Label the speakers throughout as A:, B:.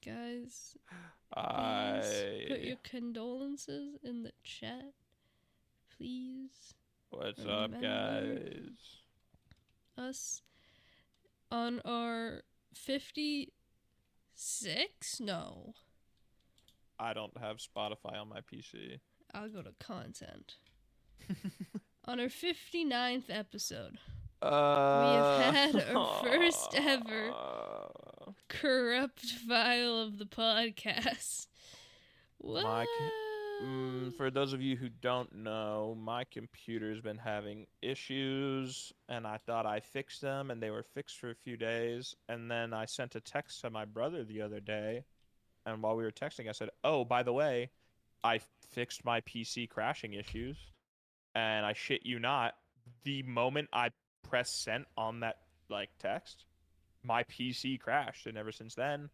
A: Guys, please put
B: I
A: your condolences in the chat. Please
B: What's up,
A: remember
B: guys?
A: us on our 56? No.
B: I don't have Spotify on my PC.
A: I'll go to content. On our 59th episode, we have had our first ever corrupt file of the podcast. What?
B: For those of you who don't know, my computer's been having issues, and I thought I fixed them, and they were fixed for a few days. And then I sent a text to my brother the other day, and while we were texting, I said, "Oh, by the way, I fixed my PC crashing issues." And I shit you not, the moment I pressed sent on that text, my PC crashed, and ever since then,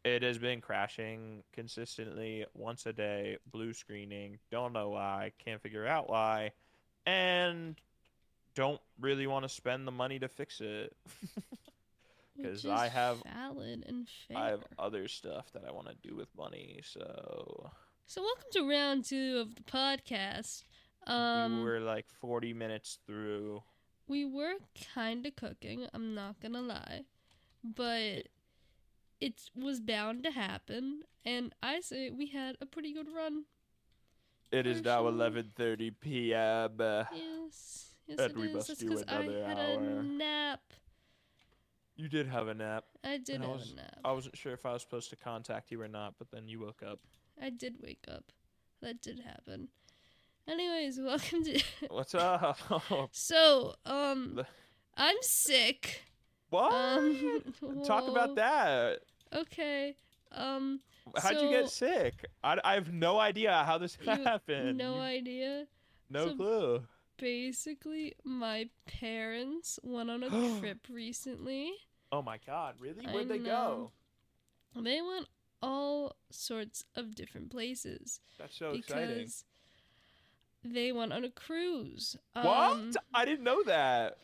B: it has been crashing consistently once a day, blue screening. Don't know why, can't figure out why, and don't really want to spend the money to fix it
A: Which
B: because
A: is valid and
B: I
A: fair.
B: have other stuff that I want to do with money.
A: So welcome to round 2 of the podcast.
B: We were like 40 minutes through.
A: We were kind of cooking, I'm not gonna lie, but it was bound to happen, and I say we had a pretty good run.
B: It is now 11:30 p.m.
A: Yes,
B: and
A: it
B: we
A: is.
B: must
A: That's
B: do
A: because I
B: another
A: had
B: hour.
A: a nap.
B: You did have a nap.
A: I did have a nap.
B: I wasn't sure if I was supposed to contact you or not, but then you woke up.
A: I did wake up. That did happen. Anyways, welcome to...
B: What's up?
A: So, I'm sick.
B: What? Talk about that.
A: Okay.
B: How'd you get sick? I have no idea how this happened.
A: No idea?
B: No clue.
A: Basically, my parents went on a trip recently.
B: Oh my god, really? Where'd they go?
A: They went all sorts of different places.
B: That's so exciting.
A: Because they went on a cruise.
B: What? I didn't know that.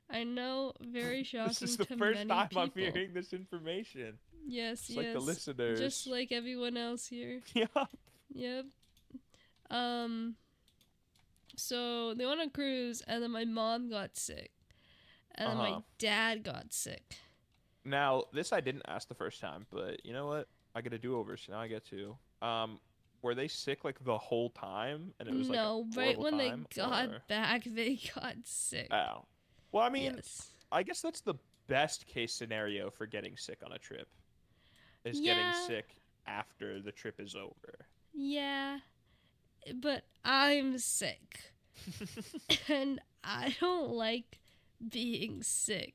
A: I know, very shocking.
B: This is the first time I'm hearing this information.
A: Yes,
B: Just like the listeners.
A: Just like everyone else here.
B: Yep.
A: So they went on a cruise, and then my mom got sick. And then my dad got sick.
B: Now, this I didn't ask the first time, but you know what? I get a do-over, so now I get to. Were they sick like the whole time? And it was
A: no, right when they got back, they got sick.
B: Oh. Well, I mean,
A: yes.
B: I guess that's the best case scenario for getting sick on a trip. Is getting sick after the trip is over.
A: Yeah. But I'm sick. And I don't like being sick.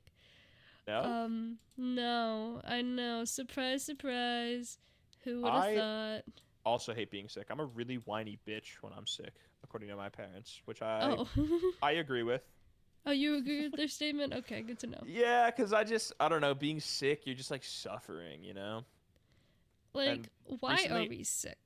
B: No?
A: No. I know. Surprise, surprise. Who would have thought?
B: Also hate being sick. I'm a really whiny bitch when I'm sick, according to my parents, which I agree with.
A: Oh, you agree with their statement? Okay, good to know.
B: Yeah, because I don't know, being sick, you're just like suffering, you know?
A: Like, why are we sick?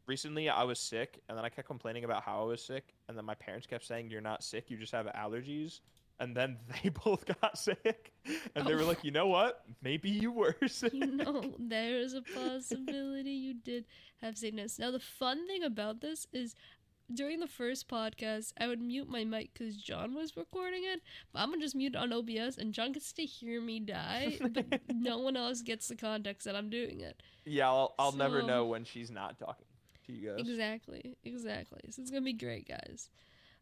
B: Recently, I was sick, and then I kept complaining about how I was sick, and then my parents kept saying, "You're not sick, you just have allergies." And then they both got sick, and they were like, "You know what? Maybe you were sick."
A: There is a possibility you did have sickness. Now, the fun thing about this is during the first podcast, I would mute my mic because John was recording it, but I'm going to just mute it on OBS, and John gets to hear me die, but no one else gets the context that I'm doing it.
B: Yeah, I'll never know when she's not talking.
A: Exactly. So it's gonna be great, guys.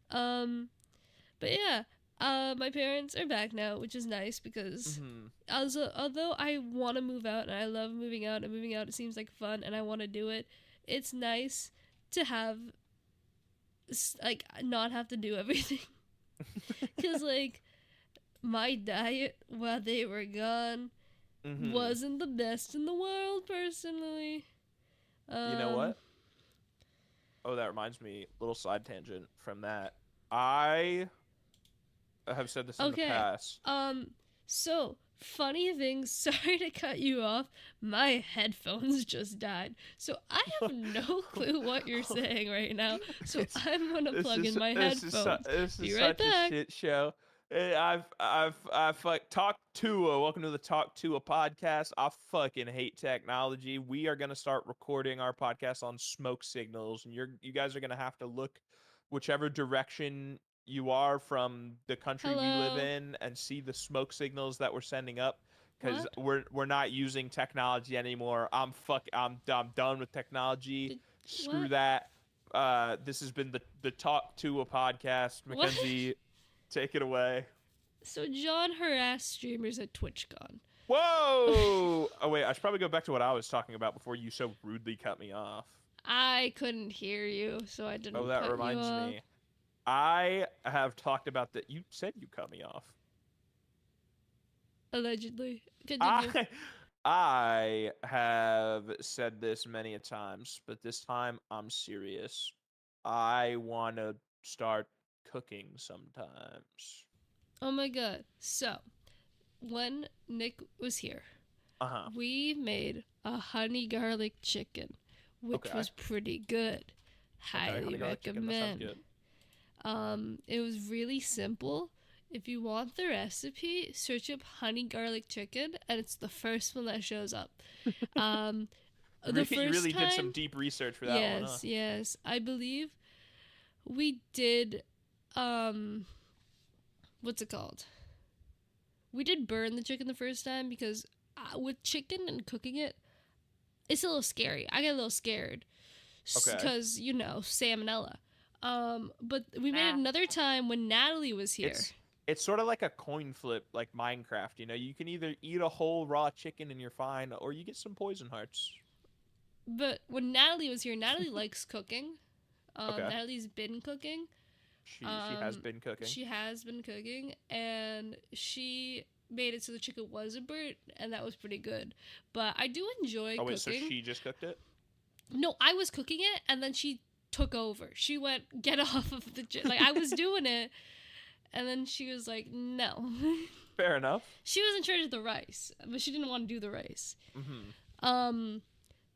A: But yeah, my parents are back now, which is nice because although I want to move out and I love moving out, and moving out it seems like fun and I want to do it, it's nice to have not have to do everything. Because my diet while they were gone wasn't the best in the world, personally.
B: You know what? Oh, that reminds me, little side tangent from that. I have said this in the past.
A: So, funny thing, sorry to cut you off, my headphones just died. So, I have no clue what you're saying right now. So, I'm going to plug in my headphones.
B: This is
A: Be right
B: such
A: back.
B: a shit show. I've like Talk Tua. Welcome to the Talk Tua podcast. I fucking hate technology. We are gonna start recording our podcast on smoke signals, and you guys are gonna have to look whichever direction you are from the country we live
A: Hello.
B: in and see the smoke signals that we're sending up because
A: What?
B: we're not using technology anymore. I'm done with technology.
A: Did
B: Screw
A: what?
B: that. This has been the Talk Tua podcast.
A: What?
B: Mackenzie, take it away.
A: So John harassed streamers at TwitchCon.
B: Whoa! Oh wait, I should probably go back to what I was talking about before you so rudely cut me off.
A: I couldn't hear you, so I
B: Oh,
A: didn't
B: that
A: cut you
B: reminds
A: off.
B: me. I have talked about that. You said you cut me off.
A: Allegedly. Continue.
B: I I have said this many a times, but this time I'm serious. I want to start cooking sometimes.
A: Oh my god. So, when Nick was here,
B: Uh-huh.
A: we made a honey garlic chicken, which
B: Okay.
A: was pretty good.
B: Okay,
A: Highly
B: honey garlic chicken, that sounds
A: recommend.
B: good.
A: It was really simple. If you want the recipe, search up honey garlic chicken, and it's the first one that shows up. Um, the
B: You
A: first
B: really did some
A: time,
B: deep research for that one, huh?
A: yes, I believe we did. What's it called? We did burn the chicken the first time because with chicken and cooking it, it's a little scary. I get a little scared
B: Okay.
A: because salmonella. But we made it another time when Natalie was here.
B: It's sort of like a coin flip, like Minecraft. You know, you can either eat a whole raw chicken and you're fine, or you get some poison hearts.
A: But when Natalie was here, Natalie likes cooking.
B: Okay.
A: Natalie's been cooking.
B: She has been cooking.
A: She has been cooking, and she made it so the chicken wasn't burnt, and that was pretty good. But I do enjoy
B: Oh wait,
A: cooking.
B: so she just cooked it?
A: No, I was cooking it, and then she took over. She went, get off of the chicken. Like, I was doing it, and then she was like, no.
B: Fair enough.
A: She was in charge of the rice, but she didn't want to do the rice.
B: Mm-hmm.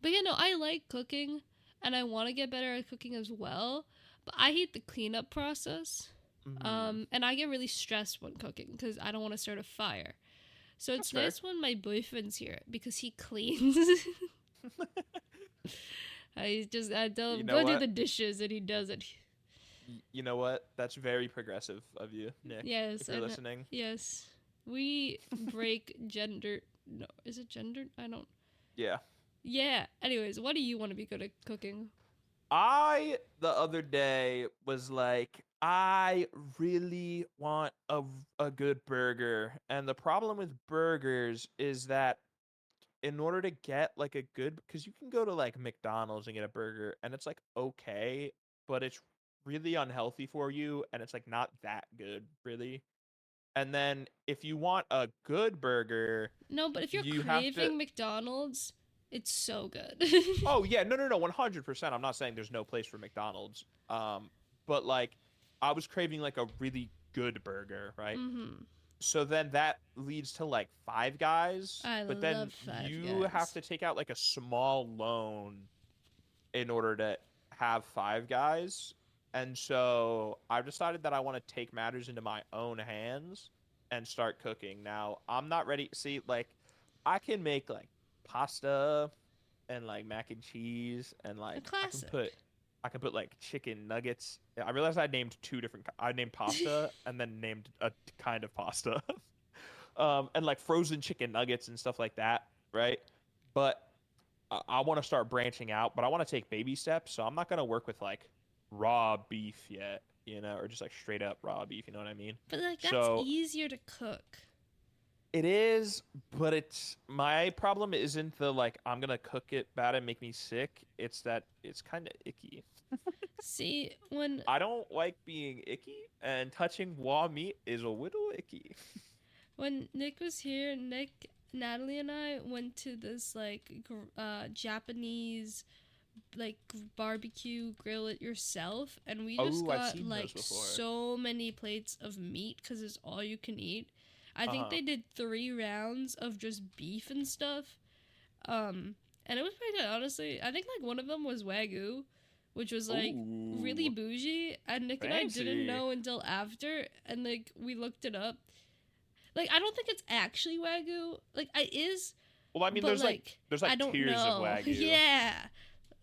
A: But I like cooking, and I want to get better at cooking as well. But I hate the cleanup process.
B: Mm-hmm.
A: And I get really stressed when cooking because I don't want to start a fire. So it's
B: That's
A: nice when my boyfriend's here because he cleans. I tell him, go do the dishes, and he does it.
B: You know what? That's very progressive of you, Nick.
A: Yes,
B: If you're listening.
A: Yes. We break gender. No, is it gender? I don't.
B: Yeah.
A: Yeah. Anyways, what do you want to be good at cooking?
B: I the other day was like, I really want a good burger. And the problem with burgers is that in order to get like a good, because you can go to like McDonald's and get a burger and it's like okay, but it's really unhealthy for you and it's like not that good, really. And then if you want a good burger,
A: No, but if you're
B: you have to
A: craving McDonald's, it's so good.
B: Oh yeah, no, 100%. I'm not saying there's no place for McDonald's. But like I was craving like a really good burger, right?
A: Mm-hmm.
B: So then that leads to like Five Guys,
A: I
B: but then
A: love Five
B: you
A: Guys.
B: have to take out like a small loan in order to have Five Guys. And so I've decided that I want to take matters into my own hands and start cooking. Now, I'm not ready. See, like I can make like pasta and like mac and cheese and
A: A
B: like
A: classic.
B: I can put like chicken nuggets. I realized I named two different. I named pasta and then named a kind of pasta, and like frozen chicken nuggets and stuff like that, right? But I want to start branching out, but I want to take baby steps. So I'm not gonna work with like raw beef yet, or just like straight up raw beef. You know what I mean?
A: But like that's
B: So
A: easier to cook.
B: it is, but it's my problem isn't the like I'm gonna cook it bad and make me sick. It's that it's kind of icky.
A: See, when
B: I don't like being icky, and touching raw meat is a little icky.
A: Nick was here, Natalie and I went to this like Japanese like barbecue grill it yourself, and we just
B: Oh, I've
A: got
B: seen
A: like
B: those before.
A: so many plates of meat because it's all you can eat. I think
B: Uh-huh.
A: they did 3 rounds of just beef and stuff, and it was pretty good, honestly. I think like one of them was wagyu, which was like really
B: Ooh,
A: bougie, and Nick and I didn't
B: fancy.
A: know until after, and like we looked it up. Like I don't think it's actually Wagyu. Like it is,
B: Well, I mean,
A: but like
B: there's
A: I
B: like
A: don't
B: tiers of
A: know.
B: Wagyu.
A: Yeah.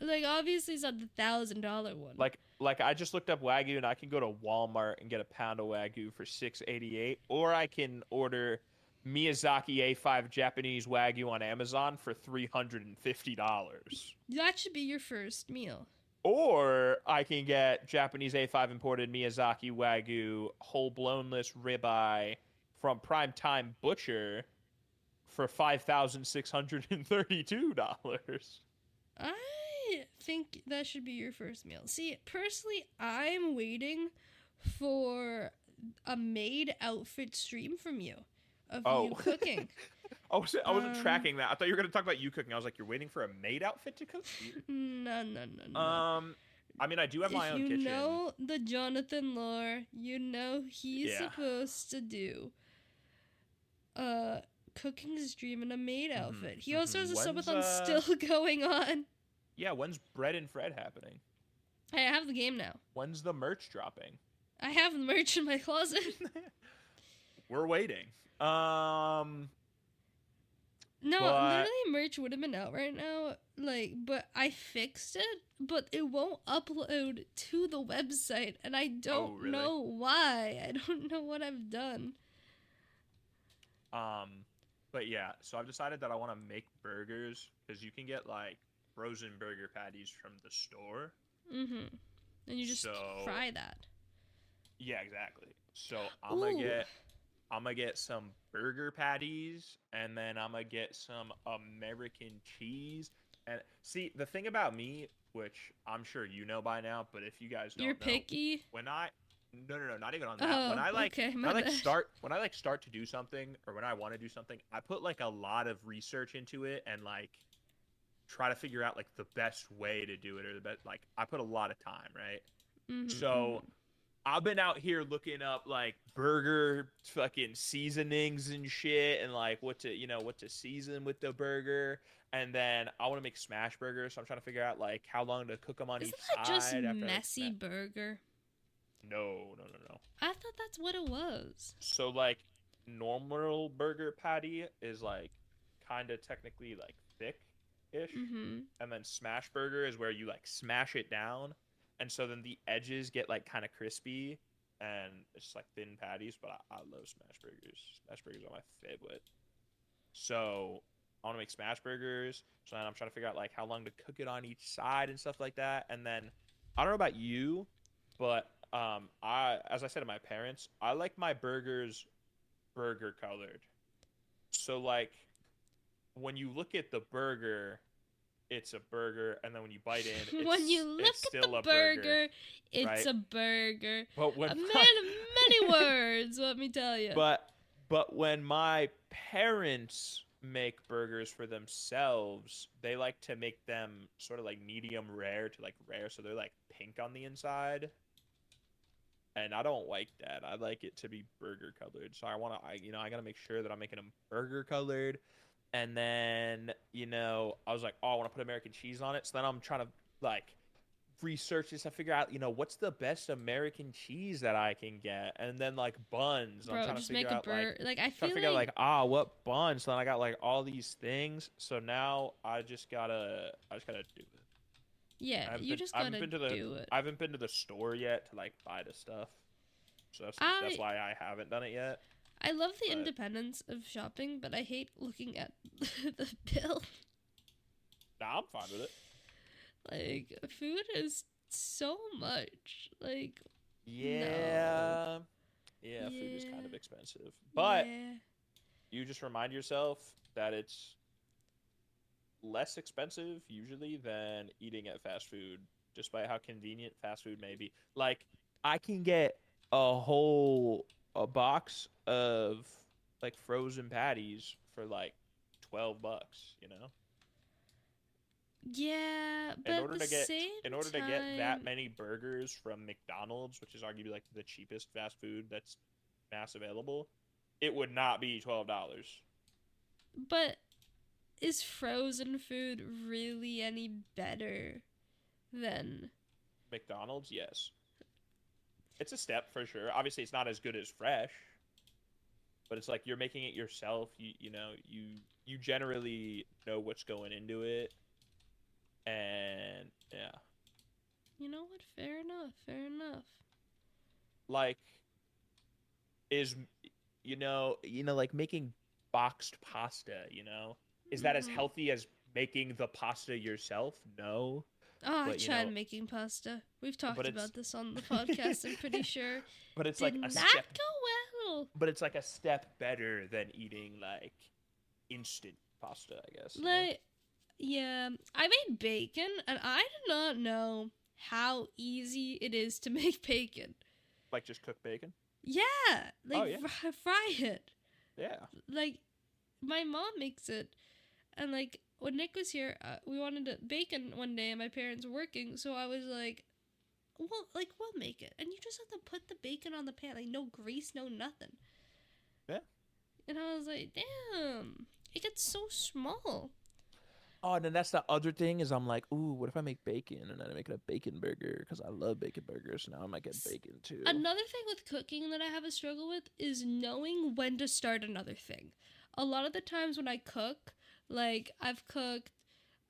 A: Like obviously it's not the $1,000 one.
B: Like I just looked up Wagyu and I can go to Walmart and get a pound of Wagyu for 6.88, or I can order Miyazaki A5 Japanese Wagyu on Amazon for $350.
A: That should be your first meal.
B: Or I can get Japanese A5 imported Miyazaki Wagyu whole boneless ribeye from Prime Time Butcher for $5,632.
A: I think that should be your first meal. See, personally, I'm waiting for a maid outfit stream from you of
B: Oh,
A: you cooking.
B: I wasn't tracking that. I thought you were gonna talk about you cooking. I was like, you're waiting for a maid outfit to cook? Weird.
A: No, no, no, no.
B: I mean, I do have my
A: If
B: own
A: you
B: kitchen.
A: know the Jonathan lore, you know he's
B: Yeah.
A: supposed to do cooking stream in a maid outfit. He also has a
B: When's
A: subathon still going on.
B: yeah, when's Bread and Fred happening?
A: I have the game now.
B: When's the merch dropping?
A: I have the merch in my closet.
B: We're waiting.
A: No,
B: But
A: literally merch would have been out right now, like, but I fixed it, but it won't upload to the website, and I don't
B: really?
A: know why. I don't know what I've done.
B: but yeah, so I've decided that I want to make burgers because you can get like frozen burger patties from the store.
A: Mm-hmm. And you just fry that.
B: Yeah, exactly. So
A: Ooh.
B: I'm gonna get some burger patties, and then I'm gonna get some American cheese. And see, the thing about me, which I'm sure you know by now, but if you guys don't
A: You're
B: know,
A: picky?
B: when I no, not even on that.
A: Oh,
B: When I
A: okay, my bad.
B: when I like start to do something, or when I want to do something, I put like a lot of research into it and like try to figure out like the best way to do it, or the best, like I put a lot of time, right?
A: Mm-hmm,
B: So I've been out here looking up like burger fucking seasonings and shit, and like what to season with the burger. And then I want to make smash burgers, so I'm trying to figure out like how long to cook them on
A: Isn't
B: each
A: that just
B: side after
A: messy burger?
B: No.
A: I thought that's what it was.
B: So like normal burger patty is like kind of technically like thick-ish,
A: Mm-hmm.
B: and then smash burger is where you like smash it down, and so then the edges get like kind of crispy, and it's like thin patties. But I love smash burgers. Smash burgers are my favorite. So I want to make smash burgers. So then I'm trying to figure out like how long to cook it on each side and stuff like that. And then I don't know about you, but as I said to my parents, I like my burgers burger colored. So like when you look at the burger, it's a burger, and then when you bite in,
A: When you look
B: it's
A: at
B: still
A: the
B: a
A: burger, it's
B: right?
A: a burger.
B: But when
A: A man of many words, let me tell you.
B: but when my parents make burgers for themselves, they like to make them sort of like medium rare to like rare, so they're like pink on the inside. And I don't like that. I like it to be burger colored. So I gotta make sure that I'm making them burger colored. And then, I was like, oh, I want to put American cheese on it. So then I'm trying to like research this and figure out, what's the best American cheese that I can get. And then like buns.
A: Bro,
B: I'm trying to
A: just
B: figure
A: make a
B: out
A: burger. Like, I
B: trying
A: feel
B: to figure out
A: like
B: what buns. So then I got like all these things. So now I just gotta do it.
A: yeah, you just gotta do it.
B: I haven't been to the store yet to like buy the stuff. So that's why I haven't done it yet.
A: I love the independence of shopping, but I hate looking at the bill.
B: Nah, I'm fine with it.
A: Like, food is so much. Like,
B: yeah.
A: no.
B: Yeah, food is kind of expensive. But
A: yeah.
B: you just remind yourself that it's less expensive usually than eating at fast food, despite how convenient fast food may be. Like, I can get a box of like frozen patties for like $12,
A: Yeah, but at the same
B: in order
A: time,
B: to get that many burgers from McDonald's, which is arguably like the cheapest fast food that's mass available, it would not be $12.
A: But is frozen food really any better than
B: McDonald's, yes. It's a step for sure. Obviously, it's not as good as fresh, but it's like you're making it yourself. You generally know what's going into it, and yeah,
A: You know what? Fair enough. Fair enough.
B: like is like making boxed pasta. Is that as
A: Mm-hmm.
B: healthy as making the pasta yourself? No,
A: Oh, I
B: but
A: tried making pasta. We've talked
B: it's
A: about this on the podcast, I'm pretty sure.
B: but it's
A: Did
B: like a
A: not
B: step
A: go well.
B: but it's like a step better than eating like instant pasta, I guess.
A: Like, yeah, I made bacon, and I did not know how easy it is to make bacon.
B: Like just cook bacon?
A: Yeah, like
B: Oh, yeah.
A: fry it.
B: Yeah.
A: Like, my mom makes it, and like when Nick was here, we wanted bacon one day, and my parents were working, so I was like, well, like we'll make it, and you just have to put the bacon on the pan, like no grease, no nothing.
B: Yeah.
A: And I was like, damn, it gets so small.
B: Oh, and then that's the other thing is I'm like, ooh, what if I make bacon and then I make it a bacon burger because I love bacon burgers. Now I might get bacon too.
A: Another thing with cooking that I have a struggle with is knowing when to start another thing. A lot of the times when I cook, like I've cooked,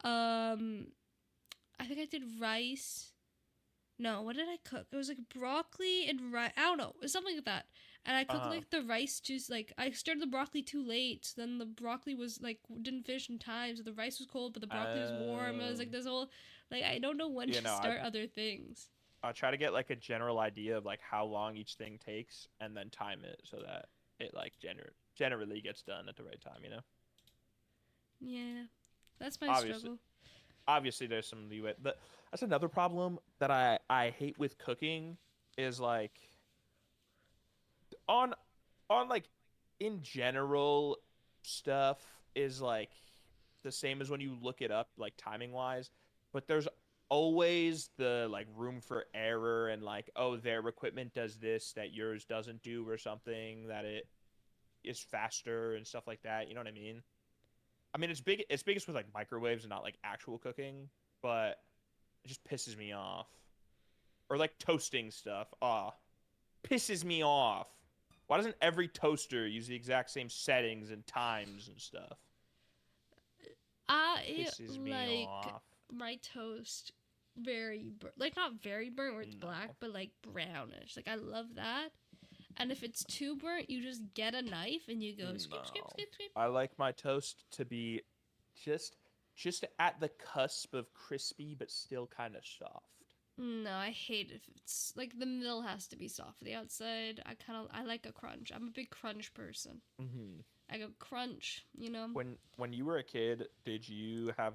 A: I think I did rice. No, what did I cook? It was like broccoli and rice. I don't know. It was something like that. And I cooked like the rice just like I started the broccoli too late. So then the broccoli was like didn't finish in time. So the rice was cold, but the broccoli was warm. It was like this whole like I don't know when to start other things.
B: I try to get like a general idea of like how long each thing takes and then time it so that it like generally gets done at the right time.
A: Yeah, that's my struggle.
B: Obviously, there's some leeway. But that's another problem that I hate with cooking is like on like in general stuff is like the same as when you look it up like timing wise, but there's always the like room for error and like, oh, their equipment does this that yours doesn't do or something, that it is faster and stuff like that. You know what I mean? I mean, it's biggest with like microwaves and not like actual cooking, but it just pisses me off. Or like toasting stuff. Pisses me off. Why doesn't every toaster use the exact same settings and times and stuff?
A: Pisses me off. My toast very not very burnt where it's black, but like brownish. Like I love that. And if it's too burnt, you just get a knife and you go scrape.
B: I like my toast to be just at the cusp of crispy, but still kind of soft.
A: No, I hate it if it's like the middle has to be soft. The outside, I like a crunch. I'm a big crunch person.
B: Mm-hmm.
A: I go crunch,
B: When you were a kid, did you have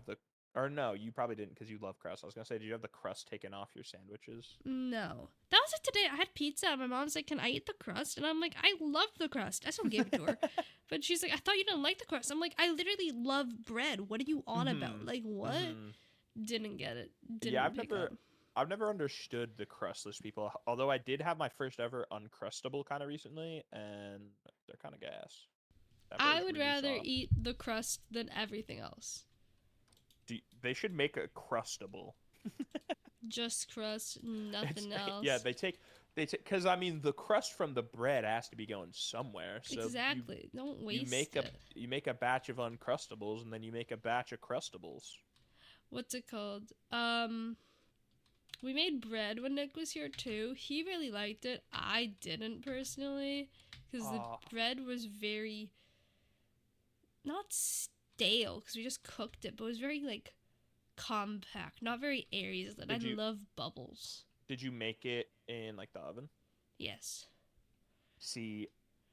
B: or no, you probably didn't because you love crust. I was gonna say, did you have the crust taken off your sandwiches?
A: No. That was it today. I had pizza and my mom's like, can I eat the crust? And I'm like, I love the crust. I still gave it to her. But she's like, I thought you didn't like the crust. I'm like, I literally love bread. What are you on about? Like, what? Didn't get it.
B: I've never understood the crustless people, although I did have my first ever Uncrustable kind of recently, and they're kind of gas.
A: I would rather eat the crust than everything else.
B: They should make a Crustable.
A: Just crust, nothing else.
B: Yeah, they take because I mean the crust from the bread has to be going somewhere. So
A: exactly, don't waste it.
B: You make a batch of Uncrustables, and then you make a batch of Crustables.
A: What's it called? We made bread when Nick was here too. He really liked it. I didn't personally, because the bread was very not stale because we just cooked it, but it was very like compact, not very airy. I love bubbles.
B: Did you make it in like the oven?
A: Yes.
B: See,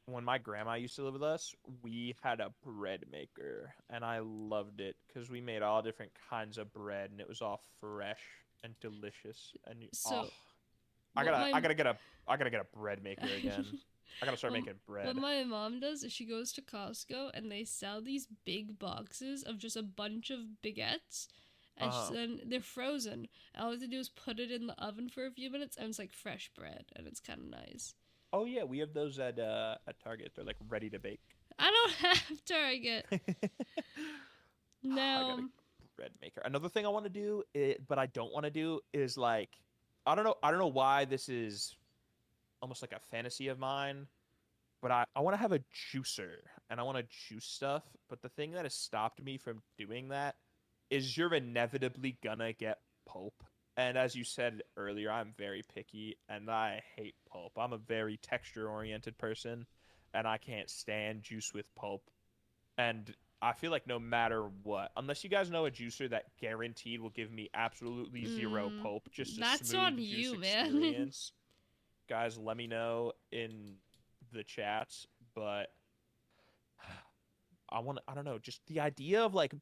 B: when my grandma used to live with us, we had a bread maker, and I loved it because we made all different kinds of bread, and it was all fresh and delicious. And I gotta get a bread maker again. I gotta start making bread.
A: What my mom does is she goes to Costco and they sell these big boxes of just a bunch of baguettes, and then they're frozen. And all we have to do is put it in the oven for a few minutes, and it's like fresh bread, and it's kind of nice.
B: Oh yeah, we have those at Target. They're like ready to bake.
A: I don't have Target. No.
B: I got a bread maker. Another thing I want to do, but I don't want to do, is like I don't know why this is almost like a fantasy of mine, but I want to have a juicer and I want to juice stuff. But the thing that has stopped me from doing that is you're inevitably gonna get pulp. And as you said earlier, I'm very picky and I hate pulp. I'm a very texture oriented person and I can't stand juice with pulp. And I feel like no matter what, unless you guys know a juicer that guaranteed will give me absolutely zero pulp, just a
A: That's on
B: smooth juice
A: you, man.
B: experience, guys, let me know in the chats. But I don't know, just the idea of like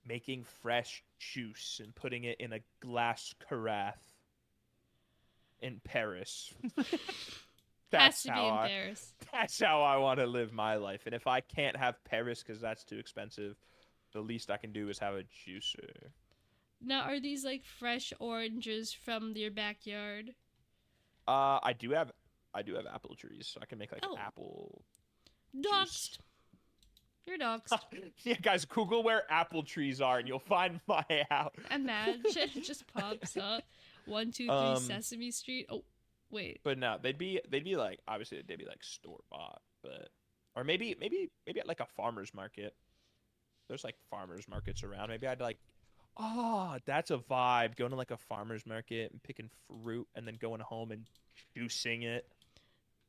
B: making fresh juice and putting it in a glass carafe in Paris.
A: Has
B: That's
A: to be
B: how
A: in
B: I
A: Paris.
B: that's how I want to live my life. And if I can't have Paris because that's too expensive, the least I can do is have a juicer.
A: Now, are these like fresh oranges from your backyard?
B: I do have apple trees, so I can make like
A: Oh,
B: apple juice.
A: doxed. You're doxed.
B: Yeah, guys, Google where apple trees are, and you'll find my house.
A: Imagine it just pops up. 123 Sesame Street. Oh, wait.
B: But no, they'd be like obviously they'd be like store bought, but or maybe at like a farmer's market. There's like farmers markets around. Maybe I'd like, oh, that's a vibe. Going to like a farmer's market and picking fruit, and then going home and juicing it.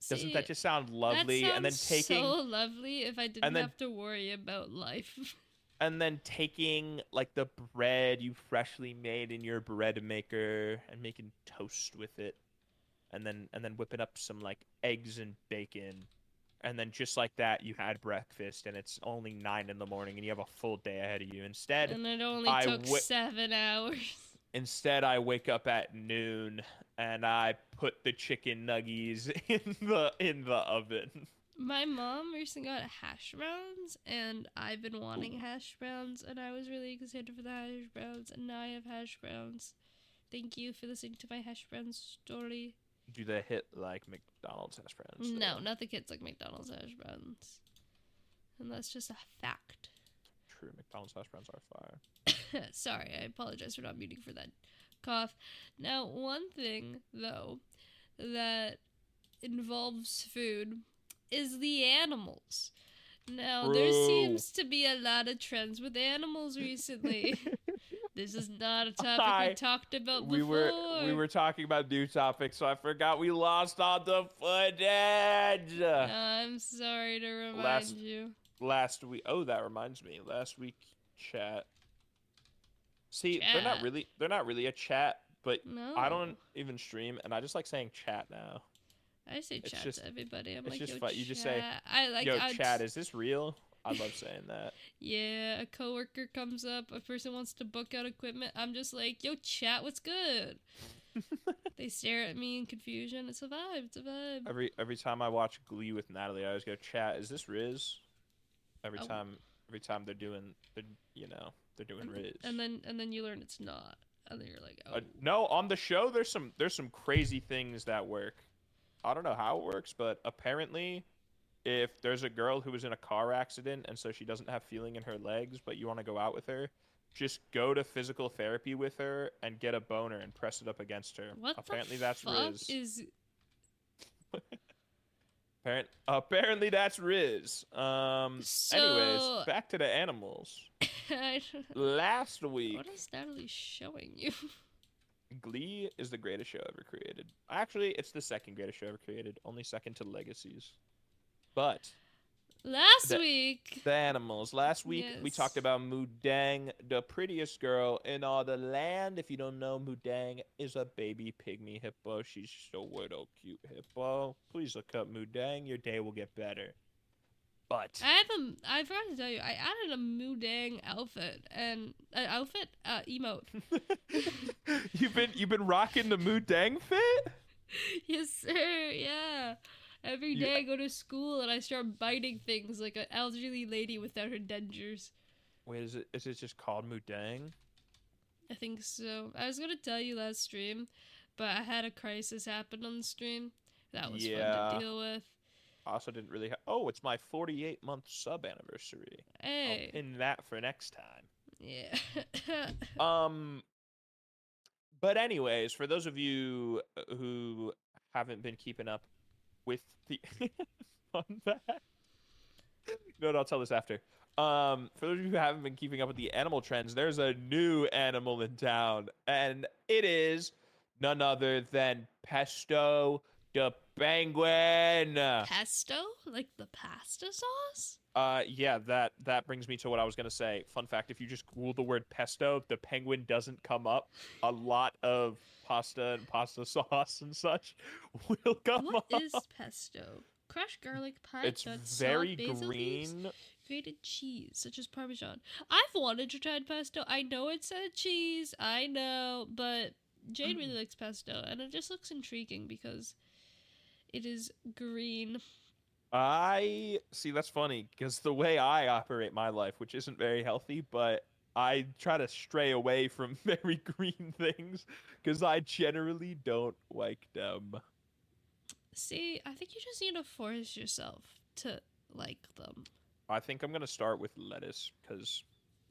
B: Doesn't
A: See,
B: that just sound lovely?
A: That
B: And then
A: sounds
B: taking
A: so lovely if I didn't have to worry about life.
B: and then taking like the bread you freshly made in your bread maker and making toast with it, and then whipping up some like eggs and bacon, and then just like that you had breakfast, and it's only 9 in the morning and you have a full day ahead of you. Instead,
A: And it only took 7 hours.
B: Instead, I wake up at noon and I put the chicken nuggies in the oven.
A: My mom recently got hash browns, and I've been wanting hash browns, and I was really excited for the hash browns, and now I have hash browns. Thank you for listening to my hash browns story.
B: Do they hit like McDonald's hash browns?
A: No, not the kids like McDonald's hash browns. And that's just a fact.
B: True, McDonald's hash browns are fire.
A: Sorry, I apologize for not muting for that cough. Now, one thing, though, that involves food is the animals. Now, there seems to be a lot of trends with animals recently. This is not a topic we talked about before.
B: We were talking about new topics, so I forgot we lost all the footage.
A: I'm sorry to remind you.
B: Last week, that reminds me. Last week, chat. See,
A: chat.
B: they're not really a chat, but
A: no.
B: I don't even stream, and I just like saying chat now.
A: I say chat to everybody. I'm like,
B: just
A: yo,
B: fun.
A: chat.
B: You just say, chat, is this real? I love saying that.
A: Yeah, a coworker comes up, a person wants to book out equipment. I'm just like, yo, chat, what's good? They stare at me in confusion. It's a vibe. It's a vibe.
B: Every time I watch Glee with Natalie, I always go, chat, is this Riz? Every time they're doing Riz.
A: And then you learn it's not. And then you're like, oh.
B: No, on the show there's some crazy things that work. I don't know how it works, but apparently if there's a girl who was in a car accident and so she doesn't have feeling in her legs, but you want to go out with her, just go to physical therapy with her and get a boner and press it up against her. Apparently that's Riz. Apparently that's Riz. Anyways, back to the animals. Last week.
A: What is Natalie showing you?
B: Glee is the greatest show ever created. Actually, it's the second greatest show ever created, only second to Legacies. But
A: last week,
B: the animals. Last week we talked about Mudang, the prettiest girl in all the land. If you don't know, Mudang is a baby pygmy hippo. She's so little cute hippo. Please look up Mudang. Your day will get better. But
A: I forgot to tell you, I added a Mudang outfit and emote.
B: You've been rocking the Mudang fit?
A: Yes, sir. Yeah. Every day I go to school and I start biting things like an elderly lady without her dentures.
B: Wait, is it just called Mudang?
A: I think so. I was gonna tell you last stream, but I had a crisis happen on the stream. That was fun to deal with.
B: I also didn't really it's my 48-month sub anniversary.
A: Hey.
B: I'll pin that for next time.
A: Yeah.
B: But anyways, for those of you who haven't been keeping up with the fun fact, no, I'll tell this after. For those of you who haven't been keeping up with the animal trends, there's a new animal in town, and it is none other than Pesto the penguin.
A: Pesto? Like the pasta sauce?
B: Yeah, that brings me to what I was gonna say. Fun fact: if you just Google the word pesto, the penguin doesn't come up. A lot of pasta and pasta sauce and such will come
A: What
B: up.
A: is pesto? Crushed garlic, pine
B: It's
A: nuts,
B: very
A: salt, basil leaves,
B: green.
A: grated cheese, such as Parmesan. I've wanted to try pesto. I know it said cheese, I know, but Jade really likes pesto, and it just looks intriguing because it is green.
B: I see. That's funny because the way I operate my life, which isn't very healthy, but I try to stray away from very green things because I generally don't like them.
A: See, I think you just need to force yourself to like them.
B: I think I'm gonna start with lettuce because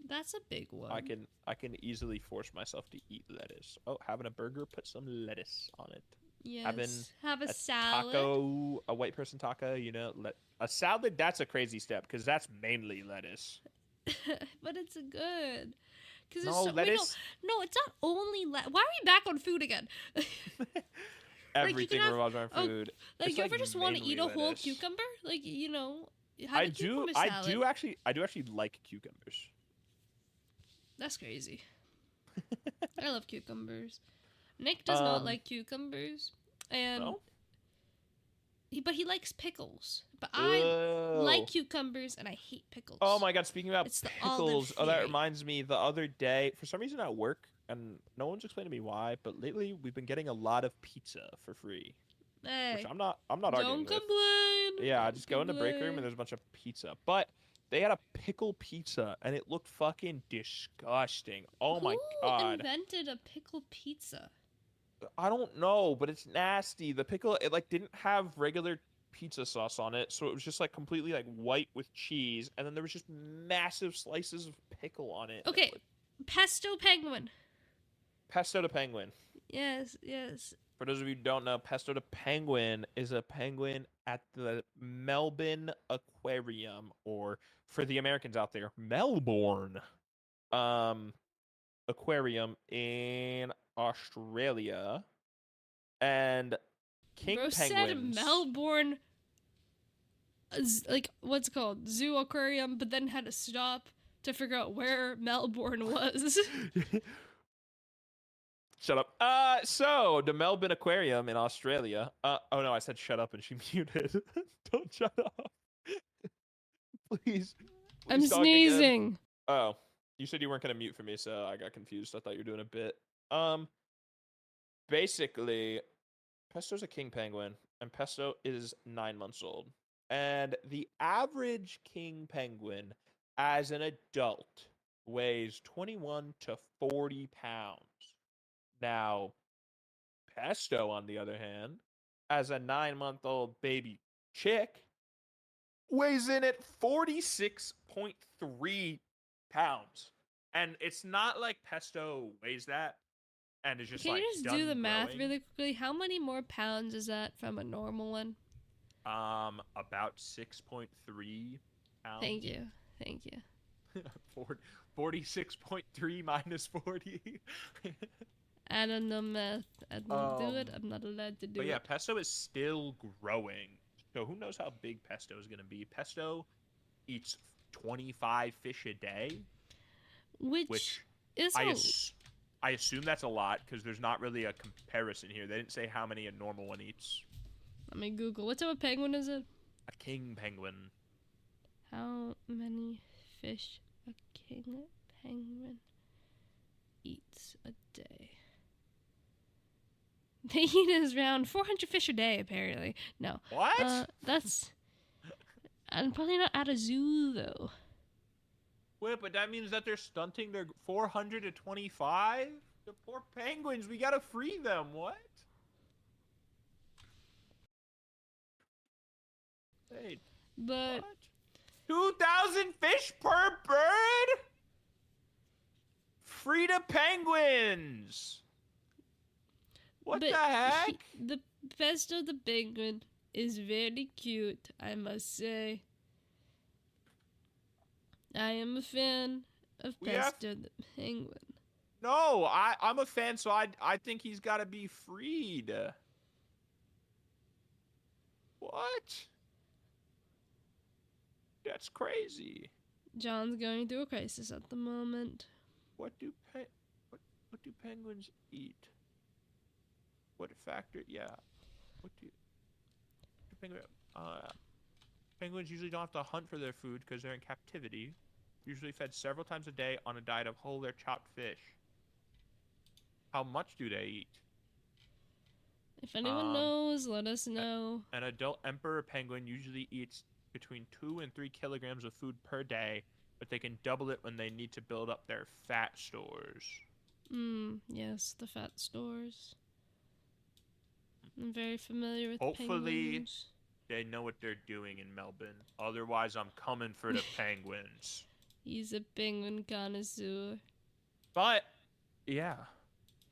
A: That's a big one.
B: I can easily force myself to eat lettuce. Oh, having a burger, put some lettuce on it.
A: Yes.
B: Having
A: Have a
B: a
A: salad.
B: taco, a white person taco, a salad, that's a crazy step because that's mainly lettuce.
A: But it's good. Cause
B: No,
A: it's so,
B: lettuce.
A: wait, no, it's not only Why are we back on food again?
B: Everything
A: have-
B: revolves around food.
A: Like
B: It's
A: you ever just want to
B: mainly
A: eat a whole
B: lettuce.
A: cucumber? Like have
B: I
A: a cucumber
B: I
A: salad.
B: do actually like cucumbers.
A: That's crazy. I love cucumbers. Nick does not like cucumbers, and
B: No?
A: but he likes pickles. But I like cucumbers and I hate pickles.
B: Oh my god, speaking about
A: It's the olive
B: pickles, oh, that
A: theory.
B: reminds me, the other day, for some reason at work, and no one's explained to me why, but lately we've been getting a lot of pizza for free.
A: Hey,
B: Which I'm not arguing
A: don't
B: with.
A: complain.
B: Yeah, I
A: Don't
B: just go in the break room
A: complain.
B: and there's a bunch of pizza. But they had a pickle pizza and it looked fucking disgusting. Oh my
A: Who
B: god.
A: invented a pickle pizza?
B: I don't know, but it's nasty. The pickle, it like didn't have regular pizza sauce on it, so it was just like completely like white with cheese, and then there was just massive slices of pickle on it.
A: Okay, pesto penguin.
B: Pesto to penguin.
A: Yes, yes.
B: For those of you who don't know, pesto to penguin is a penguin at the Melbourne Aquarium, or for the Americans out there, Melbourne um Aquarium in Australia. And king
A: Bro
B: penguins.
A: said Melbourne, like what's it called, zoo aquarium, but then had to stop to figure out where Melbourne was.
B: Shut up. So the Melbourne Aquarium in Australia. Oh no, I said shut up and she muted. Don't shut up. Please.
A: I'm
B: talk again.
A: sneezing.
B: Oh, you said you weren't gonna mute for me, so I got confused. I thought you were doing a bit. Basically, Pesto's a king penguin, and Pesto is 9 months old. And the average king penguin, as an adult, weighs 21 to 40 pounds. Now, Pesto, on the other hand, as a 9-month-old baby chick, weighs in at 46.3 pounds. And it's not like Pesto weighs that and is just
A: Can
B: like
A: you just
B: done
A: do the math
B: growing.
A: really quickly? How many more pounds is that from a normal one?
B: About 6.3 pounds.
A: Thank you.
B: 46.3 minus 40.
A: I don't know math. I don't do it. I'm not allowed to do
B: But
A: it.
B: yeah, Pesto is still growing. So who knows how big Pesto is going to be. Pesto eats 25 fish a day. Which
A: is
B: I assume that's a lot because there's not really a comparison here. They didn't say how many a normal one eats.
A: Let me Google. What type of penguin is it?
B: A king penguin.
A: How many fish a king penguin eats a day? They eat around 400 fish a day, apparently. No.
B: What?
A: That's... I'm probably not at a zoo, though.
B: Wait, but that means that they're stunting their 400 to 25? The poor penguins, we gotta free them, what? Wait,
A: But...
B: what? 2,000 fish per bird? Free to penguins! What
A: But
B: the heck?
A: the Pesto the penguin is very cute, I must say. I am a fan of
B: We have
A: Pesto the penguin.
B: no. I'm a fan, so I think he's got to be freed. What? That's crazy.
A: John's going through a crisis at the moment.
B: What do what do penguins eat? What factor? Yeah. What do penguin? Uh, Penguins usually don't have to hunt for their food because they're in captivity. Usually fed several times a day on a diet of whole or chopped fish. How much do they eat?
A: If anyone knows, let us know.
B: An adult emperor penguin usually eats between 2 and 3 kilograms of food per day, but they can double it when they need to build up their fat stores.
A: Yes, the fat stores. I'm very familiar with
B: Hopefully,
A: penguins.
B: they know what they're doing in Melbourne. Otherwise, I'm coming for the penguins.
A: He's a penguin connoisseur.
B: But, yeah.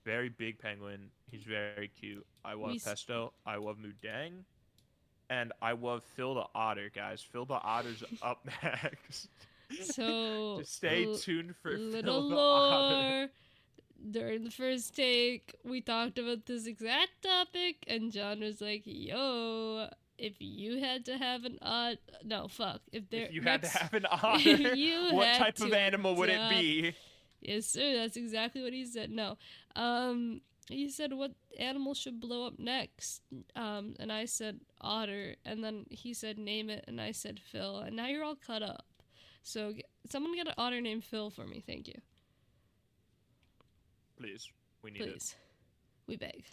B: Very big penguin. He's very cute. I love Pesto. I love Mudang. And I love Phil the Otter, guys. Phil the Otter's up next.
A: So
B: just stay tuned for
A: little
B: Phil the
A: lore.
B: Otter.
A: During the first take, we talked about this exact topic, and John was like, "Yo, if you had to have an otter, no, fuck, if
B: you had to have an otter, what type of animal would it be?"
A: Yes, sir. That's exactly what he said. No, he said what animal should blow up next, and I said otter, and then he said name it, and I said Phil, and now you're all cut up. So someone get an otter named Phil for me, thank you.
B: Please, we need it.
A: Please, we beg.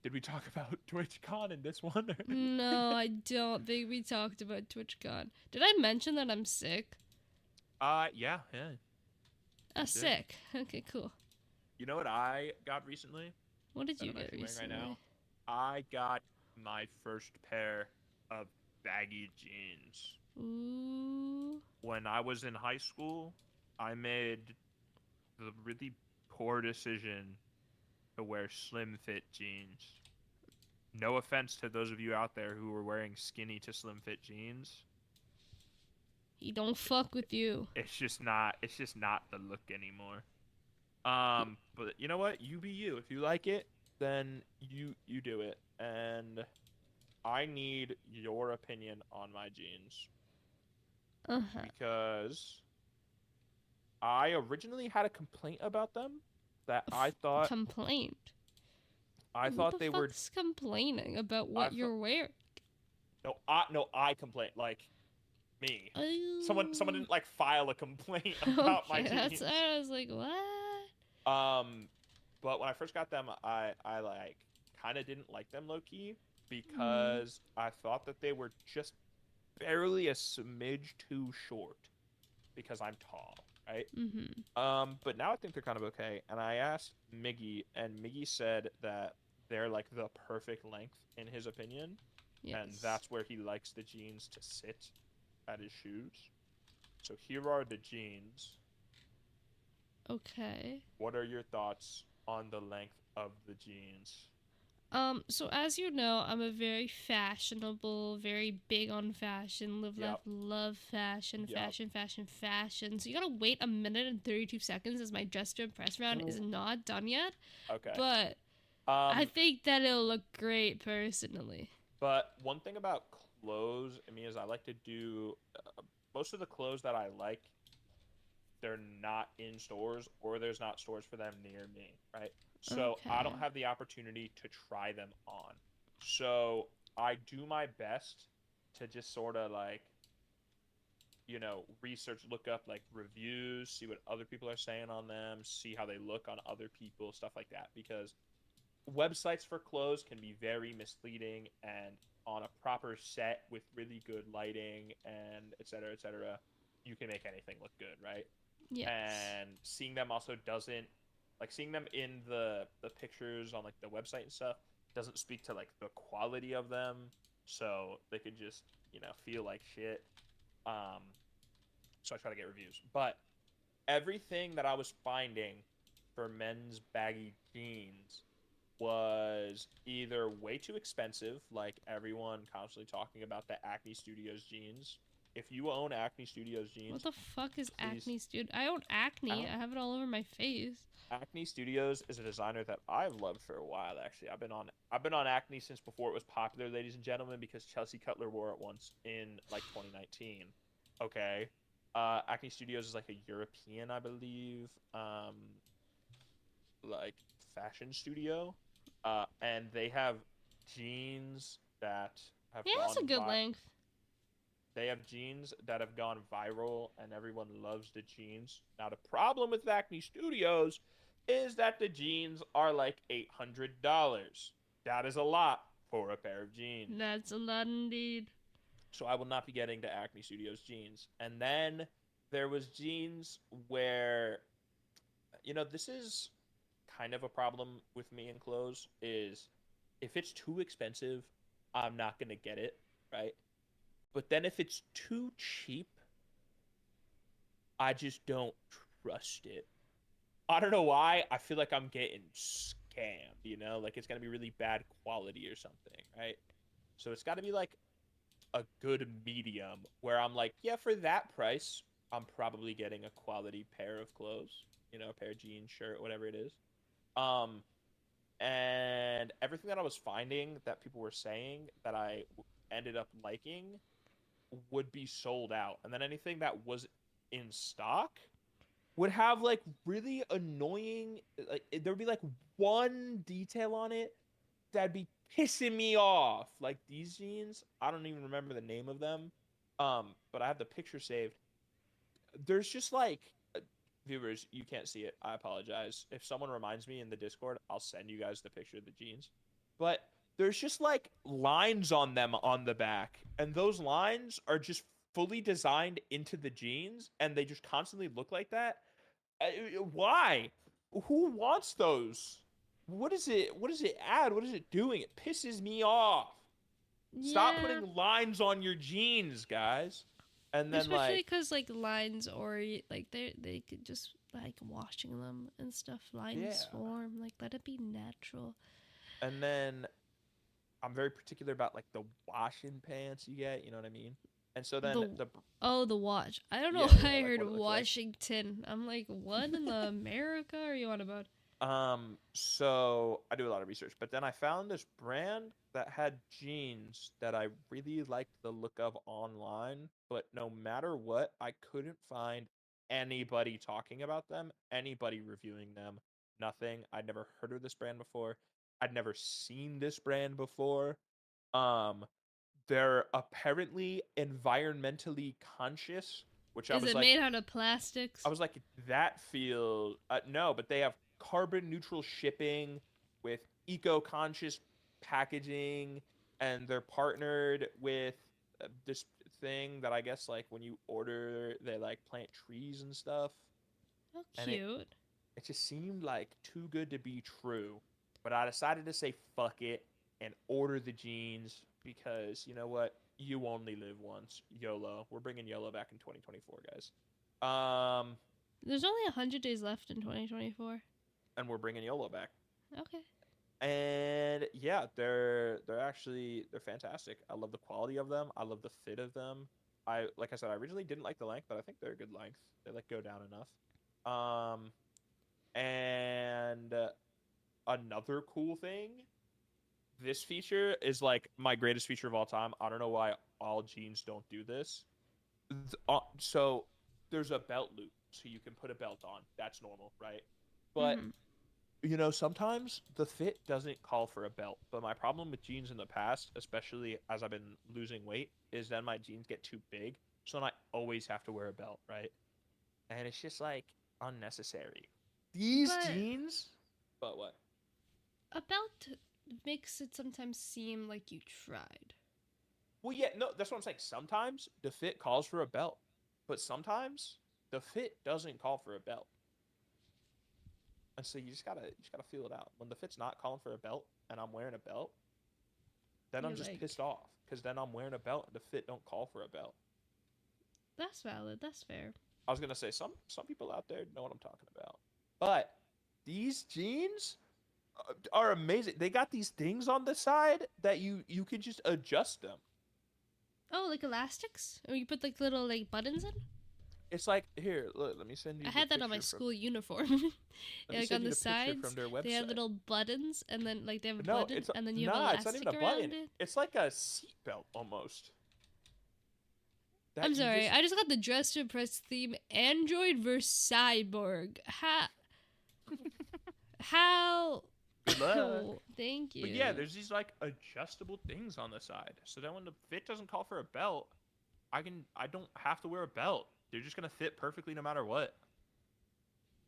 B: Did we talk about TwitchCon in this one?
A: No, I don't think we talked about TwitchCon. Did I mention that I'm sick?
B: Yeah.
A: Oh, sick. Okay, cool.
B: You know what I got recently?
A: What did you get recently?
B: Right now? I got my first pair of baggy jeans.
A: Ooh.
B: When I was in high school, I made the really poor decision to wear slim fit jeans. No offense to those of you out there who were wearing skinny to slim fit jeans.
A: He don't fuck with you.
B: It's just not the look anymore. But you know what? You be you. If you like it, then you do it. And I need your opinion on my jeans. Because I originally had a complaint about them that I thought
A: complaint.
B: I thought they were
A: complaining about what you're wearing.
B: No, I complained like me. Someone didn't like file a complaint about my jeans.
A: I was like, what?
B: But when I first got them, I like kind of didn't like them low key because I thought that they were just barely a smidge too short because I'm tall, right? But now I think they're kind of okay. And I asked Miggy, and Miggy said that they're like the perfect length in his opinion. Yes. And that's where he likes the jeans to sit at his shoes. So here are the jeans.
A: Okay.
B: What are your thoughts on the length of the jeans?
A: So as you know, I'm a very fashionable, very big on fashion, live, laugh, love fashion, fashion. So you gotta wait a minute and 32 seconds as my dress to impress round is not done yet.
B: Okay.
A: But I think that it'll look great personally.
B: But one thing about clothes, I mean, is I like to do most of the clothes that I like, they're not in stores or there's not stores for them near me, right? So I don't have the opportunity to try them on. So I do my best to just sort of like, you know, research, look up like reviews, see what other people are saying on them, see how they look on other people, stuff like that. Because websites for clothes can be very misleading, and on a proper set with really good lighting and et cetera, you can make anything look good, right?
A: Yes.
B: And seeing them also doesn't, like seeing them in the pictures on like the website and stuff doesn't speak to like the quality of them, so they could just, you know, feel like shit. So I try to get reviews, but everything that I was finding for men's baggy jeans was either way too expensive, like everyone constantly talking about the Acne Studios jeans. If you own Acne Studios
A: What
B: jeans,
A: the fuck is
B: please.
A: acne, dude? I own acne. I have it all over my face.
B: Acne Studios is a designer that I've loved for a while. Actually, I've been on Acne since before it was popular, ladies and gentlemen, because Chelsea Cutler wore it once in like 2019. Okay, Acne Studios is like a European, I believe, like fashion studio, and they have jeans that have
A: Yeah, that's
B: gone
A: a good
B: vi-
A: length.
B: they have jeans that have gone viral, and everyone loves the jeans. Now, the problem with Acne Studios is that the jeans are like $800. That is a lot for a pair of jeans.
A: That's a lot indeed.
B: So I will not be getting to Acne Studios jeans. And then there was jeans where, this is kind of a problem with me in clothes is if it's too expensive, I'm not going to get it, right? But then if it's too cheap, I just don't trust it. I don't know why. I feel like I'm getting scammed, Like it's going to be really bad quality or something, right? So it's got to be like a good medium where I'm like, yeah, for that price, I'm probably getting a quality pair of clothes, a pair of jeans, shirt, whatever it is. Um, and everything that I was finding that people were saying that I ended up liking would be sold out. And then anything that was in stock would have like really annoying, like there would be like one detail on it that'd be pissing me off. Like these jeans, I don't even remember the name of them. But I have the picture saved. There's just like viewers, you can't see it. I apologize. If someone reminds me in the Discord, I'll send you guys the picture of the jeans. But there's just like lines on them on the back, and those lines are just fully designed into the jeans, and they just constantly look like that. Why? Who wants those? What is it? What does it add? What is it doing? It pisses me off. Stop
A: Yeah.
B: putting lines on your jeans, guys. And then
A: Especially
B: like,
A: because like lines or like they could just like washing them and stuff. Lines
B: yeah.
A: form. Like let it be natural.
B: And then I'm very particular about like the washing pants you get. You know what I mean? And so then
A: The
B: the
A: the watch. I don't know
B: yeah,
A: why
B: yeah,
A: I
B: like
A: heard
B: what it looks like.
A: Washington. I'm like, what in the America are you on about?
B: So I do a lot of research, but then I found this brand that had jeans that I really liked the look of online, but no matter what, I couldn't find anybody talking about them, anybody reviewing them, nothing. I'd never heard of this brand before. I'd never seen this brand before. Um, they're apparently environmentally conscious, which I
A: Is
B: was
A: it
B: like,
A: made out of plastics?
B: that feel no, but they have carbon neutral shipping with eco conscious packaging, and they're partnered with this thing that I guess like when you order, they like plant trees and stuff,
A: How
B: and it
A: cute.
B: it just seemed like too good to be true. But I decided to say fuck it and order the jeans because you know what? You only live once. YOLO. We're bringing YOLO back in 2024, guys. Um,
A: There's only 100 days left in 2024.
B: and we're bringing YOLO back.
A: Okay.
B: And yeah, they're fantastic. I love the quality of them. I love the fit of them. Like I said, I originally didn't like the length, but I think they're a good length. They like go down enough. And another cool thing, this feature is like my greatest feature of all time. I don't know why all jeans don't do this. So there's a belt loop, so you can put a belt on. That's normal, right? But
A: Mm-hmm.
B: sometimes the fit doesn't call for a belt. But my problem with jeans in the past, especially as I've been losing weight, is then my jeans get too big. So then I always have to wear a belt, right? And it's just like unnecessary. These
A: But
B: jeans, but what?
A: a belt makes it sometimes seem like you tried.
B: Well, yeah, no, that's what I'm saying. Sometimes the fit calls for a belt, but sometimes the fit doesn't call for a belt. And so you just gotta feel it out. When the fit's not calling for a belt and I'm wearing a belt, then I'm
A: You're
B: just
A: like,
B: pissed off because then I'm wearing a belt and the fit don't call for a belt.
A: that's valid. That's fair.
B: I was gonna say some people out there know what I'm talking about, but these jeans are amazing. They got these things on the side that you can just adjust them.
A: Oh, like elastics? Or you put like little like buttons in?
B: It's like, here, look, let me send you
A: I
B: the
A: had that on my
B: picture from
A: school uniform.
B: let
A: Yeah,
B: me
A: like
B: send
A: on
B: you
A: the
B: the picture from
A: sides,
B: their
A: they have
B: website.
A: little buttons, and then like they have a
B: No,
A: button,
B: it's
A: and then you have
B: nah, it's not even
A: elastic
B: a button.
A: around it.
B: It's like a seatbelt almost.
A: I'm
B: That you
A: sorry,
B: just
A: I just got the Dress to Impress theme Android versus Cyborg. How?
B: good luck.
A: Oh, thank
B: But yeah,
A: you.
B: there's these like adjustable things on the side. So then when the fit doesn't call for a belt, I don't have to wear a belt. They're just gonna fit perfectly no matter what.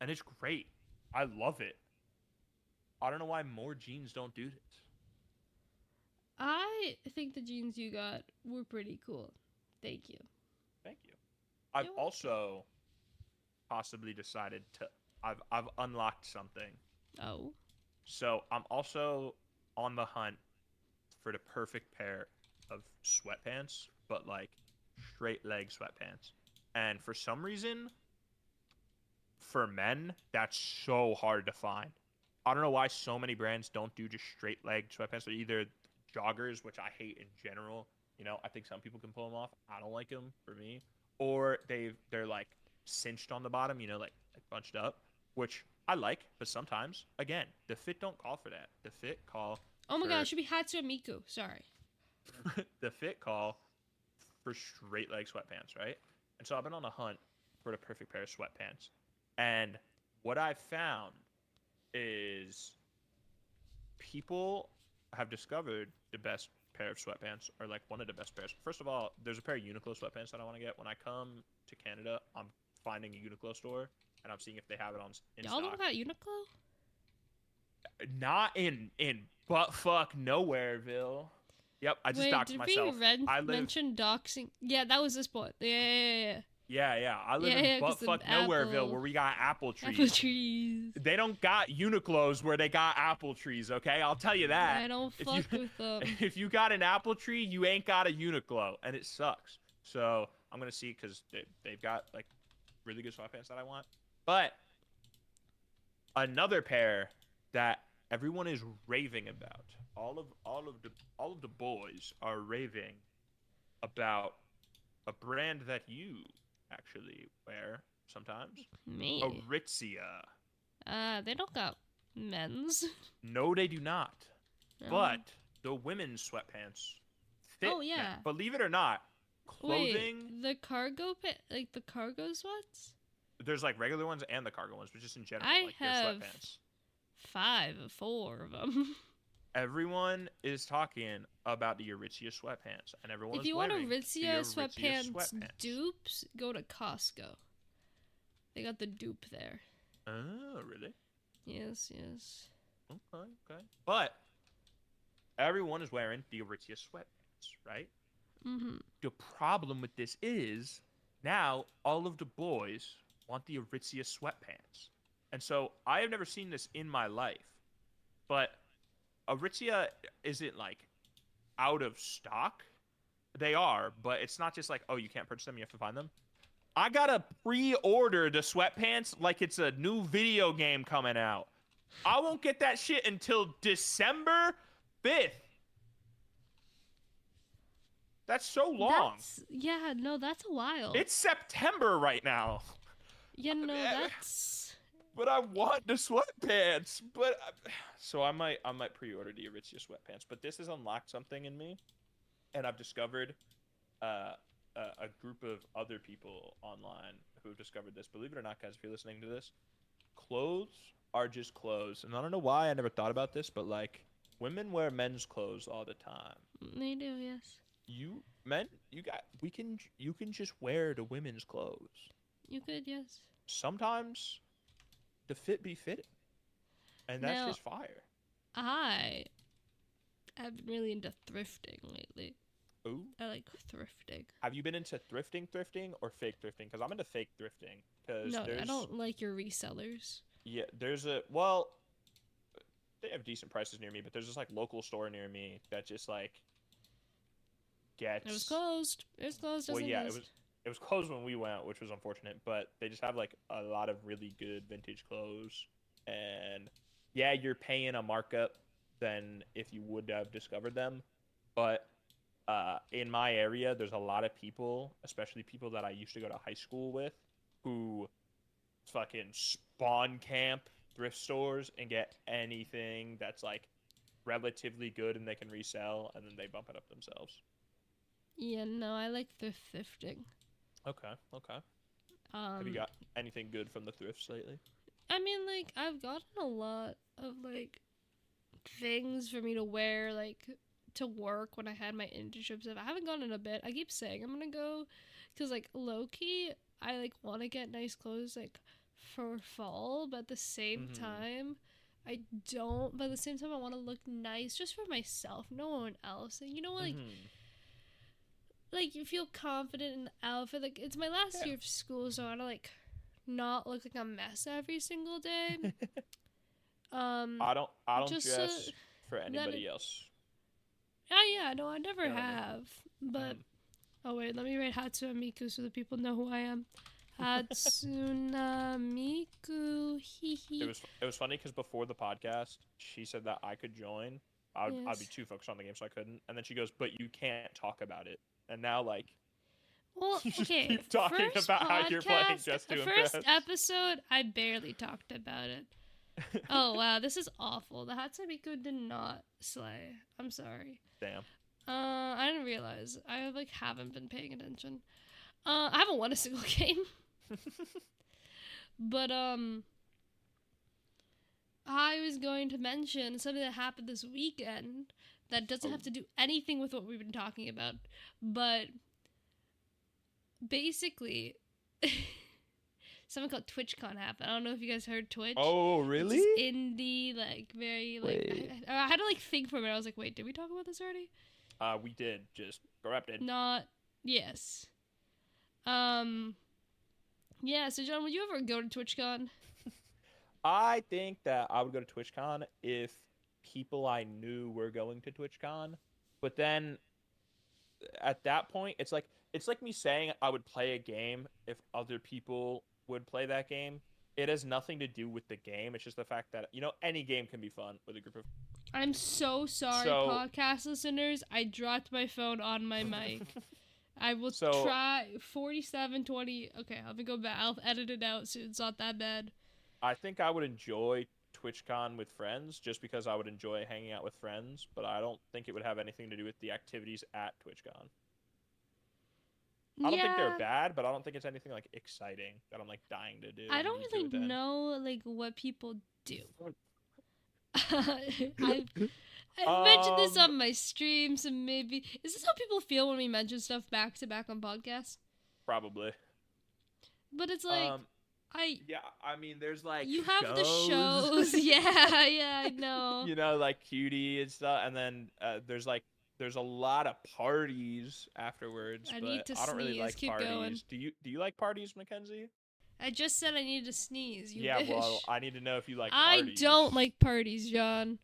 B: And it's great. I love it. I don't know why more jeans don't do this.
A: I think the jeans you got were pretty cool. Thank you.
B: Thank you. I've
A: You're welcome.
B: also possibly decided to I've unlocked something.
A: Oh.
B: So I'm also on the hunt for the perfect pair of sweatpants, but like straight leg sweatpants. And for some reason, for men, that's so hard to find. I don't know why so many brands don't do just straight leg sweatpants. They're either joggers, which I hate in general. You know, I think some people can pull them off. I don't like them for me. Or they're like cinched on the bottom, you know, like bunched up, which I like, but sometimes, again, the fit don't call for that. The fit call
A: Oh my
B: for
A: god, it should be Hatsune Miku. Sorry.
B: the fit call for straight leg sweatpants, right? And so I've been on a hunt for the perfect pair of sweatpants. And what I found is people have discovered the best pair of sweatpants, or like one of the best pairs. First of all, there's a pair of Uniqlo sweatpants that I want to get. When I come to Canada, I'm finding a Uniqlo store and I'm seeing if they have it on in
A: Y'all
B: stock.
A: don't got Uniqlo?
B: Not in butt fuck nowhereville. Yep, I just
A: Wait,
B: doxed
A: did
B: myself.
A: we
B: I live.
A: mention doxing? Yeah, that was this point. Yeah.
B: Yeah. I live
A: Yeah,
B: in
A: yeah, 'cause
B: buttfuck
A: the
B: nowhereville
A: apple-
B: where we got apple trees.
A: Apple trees.
B: They don't got Uniqlos where they got apple trees, okay? I'll tell you that.
A: I don't
B: If you
A: fuck with them.
B: if you got an apple tree, you ain't got a Uniqlo, and it sucks. So I'm gonna see because they've got like really good sweatpants that I want. But another pair that everyone is raving about, all of the boys are raving about a brand that you actually wear sometimes.
A: Me.
B: Aritzia.
A: They don't got men's.
B: No, they do not.
A: No.
B: But the women's sweatpants fit.
A: Oh, yeah.
B: men. Believe it or not, clothing.
A: Wait, the cargo like the cargo sweats?
B: There's like regular ones and the cargo ones, but just in general,
A: I
B: like
A: have
B: their sweatpants.
A: 4 of them.
B: Everyone is talking about the Aritzia sweatpants, and everyone
A: If
B: is
A: you want
B: wearing
A: Aritzia
B: the Aritzia
A: sweatpants dupes, go to Costco. They got the dupe there.
B: Oh, really?
A: Yes.
B: Okay. But everyone is wearing the Aritzia sweatpants, right?
A: Mm-hmm.
B: The problem with this is now all of the boys want the Aritzia sweatpants. And so I have never seen this in my life. But Aritzia isn't like out of stock. They are, but it's not just like, oh, you can't purchase them, you have to find them. I gotta pre-order the sweatpants like it's a new video game coming out. I won't get that shit until December 5th. That's so long.
A: That's a while.
B: It's September right now.
A: Yeah, no, that's...
B: But I want the sweatpants. So I might pre-order the Aritzia sweatpants. But this has unlocked something in me, and I've discovered a group of other people online who have discovered this. Believe it or not, guys, if you're listening to this, clothes are just clothes. And I don't know why I never thought about this, but like women wear men's clothes all the time.
A: They do, yes.
B: You can just wear the women's clothes.
A: You could, yes.
B: Sometimes the fit be fitting. And that's
A: Now,
B: just fire.
A: I have been really into thrifting lately.
B: Ooh.
A: I like thrifting.
B: Have you been into thrifting or fake thrifting? Because I'm into fake thrifting.
A: No, I don't like your resellers.
B: Yeah, they have decent prices near me, but there's this like local store near me that just like gets.
A: It was closed.
B: Well, yeah, it was closed when we went, which was unfortunate. But they just have like a lot of really good vintage clothes, and yeah, you're paying a markup than if you would have discovered them. But in my area, there's a lot of people, especially people that I used to go to high school with, who fucking spawn camp thrift stores and get anything that's like relatively good and they can resell, and then they bump it up themselves.
A: Yeah, no, I like thrifting.
B: Okay, okay. Have you got anything good from the thrifts lately?
A: I mean, like, I've gotten a lot of, like, things for me to wear, like, to work when I had my internship stuff. I haven't gone in a bit. I keep saying I'm gonna go, because, like, low-key, I, like, want to get nice clothes, like, for fall, but at the same time, I don't. But at the same time, I want to look nice just for myself, no one else. And you know, like you feel confident in the outfit. Like, it's my last year of school, so I want to, like, not look like a mess every single day.
B: I don't dress for anybody else.
A: Yeah, no, I never have. But oh wait, let me write Hatsune Miku so that people know who I am. Hatsune Miku.
B: It was funny because before the podcast, she said that I could join. I'd be too focused on the game, so I couldn't. And then she goes, "But you can't talk about it." And now, like,
A: well,
B: you just
A: okay,
B: keep talking about how you're playing just to impress.
A: First episode, I barely talked about it. Oh wow, this is awful. The Hatsune Miku did not slay. I'm sorry.
B: Damn.
A: I didn't realize. I like haven't been paying attention. I haven't won a single game. But I was going to mention something that happened this weekend that doesn't have to do anything with what we've been talking about, but basically something called TwitchCon happened. I don't know if you guys heard Twitch.
B: Oh, really?
A: It's indie, like, very, like, I had to, like, think for a minute. I was like, wait, did we talk about this already?
B: We did. Just corrupted.
A: Not, yes. Yeah, so John, would you ever go to TwitchCon?
B: I think that I would go to TwitchCon if people I knew were going to TwitchCon. But then at that point, it's like me saying I would play a game if other people would play that game. It has nothing to do with the game. It's just the fact that, you know, any game can be fun with a group of.
A: I'm so sorry, podcast listeners. I dropped my phone on my mic. I will try 4720. Okay, let me go back. I'll edit it out so it's not that bad.
B: I think I would enjoy TwitchCon with friends just because I would enjoy hanging out with friends, but I don't think it would have anything to do with the activities at TwitchCon. I don't think they're bad, but I don't think it's anything like exciting that I'm like dying to do.
A: I don't really know like what people do. I've mentioned this on my streams, and maybe is this how people feel when we mention stuff back to back on podcasts?
B: Probably.
A: But it's like
B: I mean, there's like
A: you have the shows, yeah, I know.
B: You know, like Cutie and stuff, and then there's a lot of parties afterwards. I don't really like parties. Going. Do you like parties, Mckenzie?
A: I just said I needed to sneeze.
B: Well, I need to know if you like parties.
A: I don't like parties, John.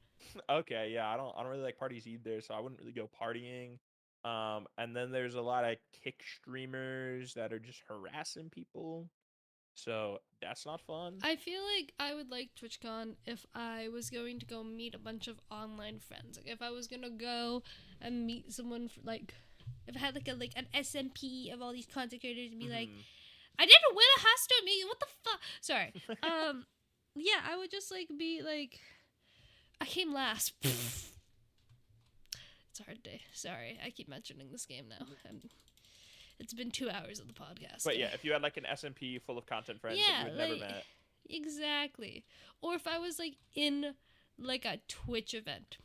B: Okay, yeah, I don't really like parties either, so I wouldn't really go partying. And then there's a lot of kick streamers that are just harassing people. So that's not fun.
A: I feel like I would like TwitchCon if I was going to go meet a bunch of online friends. Like if I was gonna go and meet someone like if I had like an SMP of all these content creators and be like, I didn't win a Hatsune Miku. What the fuck? Sorry. Yeah, I would just like be like, I came last. It's a hard day. Sorry, I keep mentioning this game now. It's been 2 hours of the podcast.
B: But yeah, if you had like an SMP full of content friends that you had never met.
A: Exactly. Or if I was like in like a Twitch event.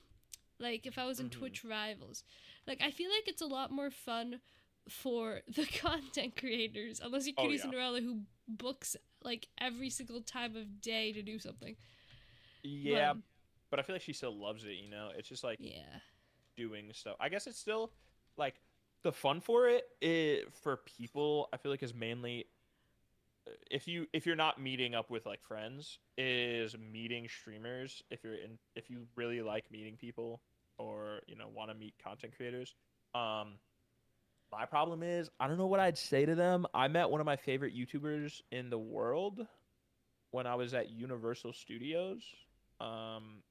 A: Like if I was in Twitch Rivals. Like I feel like it's a lot more fun for the content creators. Unless you're Cutie Cinderella who books like every single time of day to do something.
B: Yeah. But I feel like she still loves it, you know? It's just like doing stuff. I guess it's still like the fun for it for people, I feel like is mainly if you're not meeting up with like friends, is meeting streamers. If you really like meeting people or you know want to meet content creators. My problem is I don't know what I'd say to them. I met one of my favorite YouTubers in the world, when I was at Universal Studios. Um,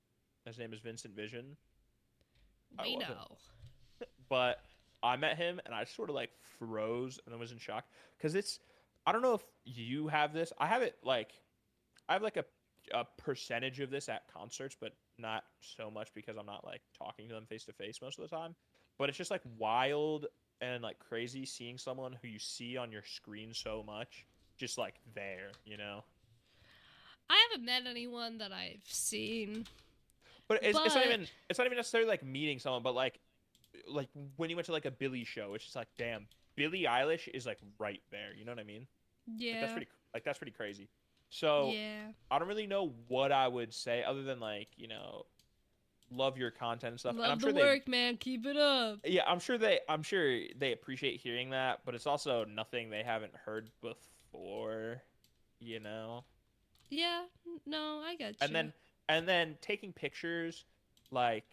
B: his name is Vincent Vision. I
A: We
B: love him,
A: know.
B: but I met him and I sort of like froze and I was in shock because it's. I don't know if you have this. I have it like I have like a percentage of this at concerts, but not so much because I'm not like talking to them face to face most of the time. But it's just like wild and like crazy seeing someone who you see on your screen so much, just like there, you know.
A: I haven't met anyone that I've seen,
B: But
A: but
B: it's not even necessarily like meeting someone, but like when you went to like a Billie show, it's just like damn, Billie Eilish is like right there. You know what I mean?
A: yeah,
B: Like that's pretty crazy. So
A: yeah.
B: I don't really know what I would say other than like love your content and stuff. And I'm
A: Love the
B: sure they
A: work, man. Keep it up.
B: yeah, I'm sure they appreciate hearing that, but it's also nothing they haven't heard before, you know.
A: Yeah, no, I got
B: And
A: you.
B: then taking pictures like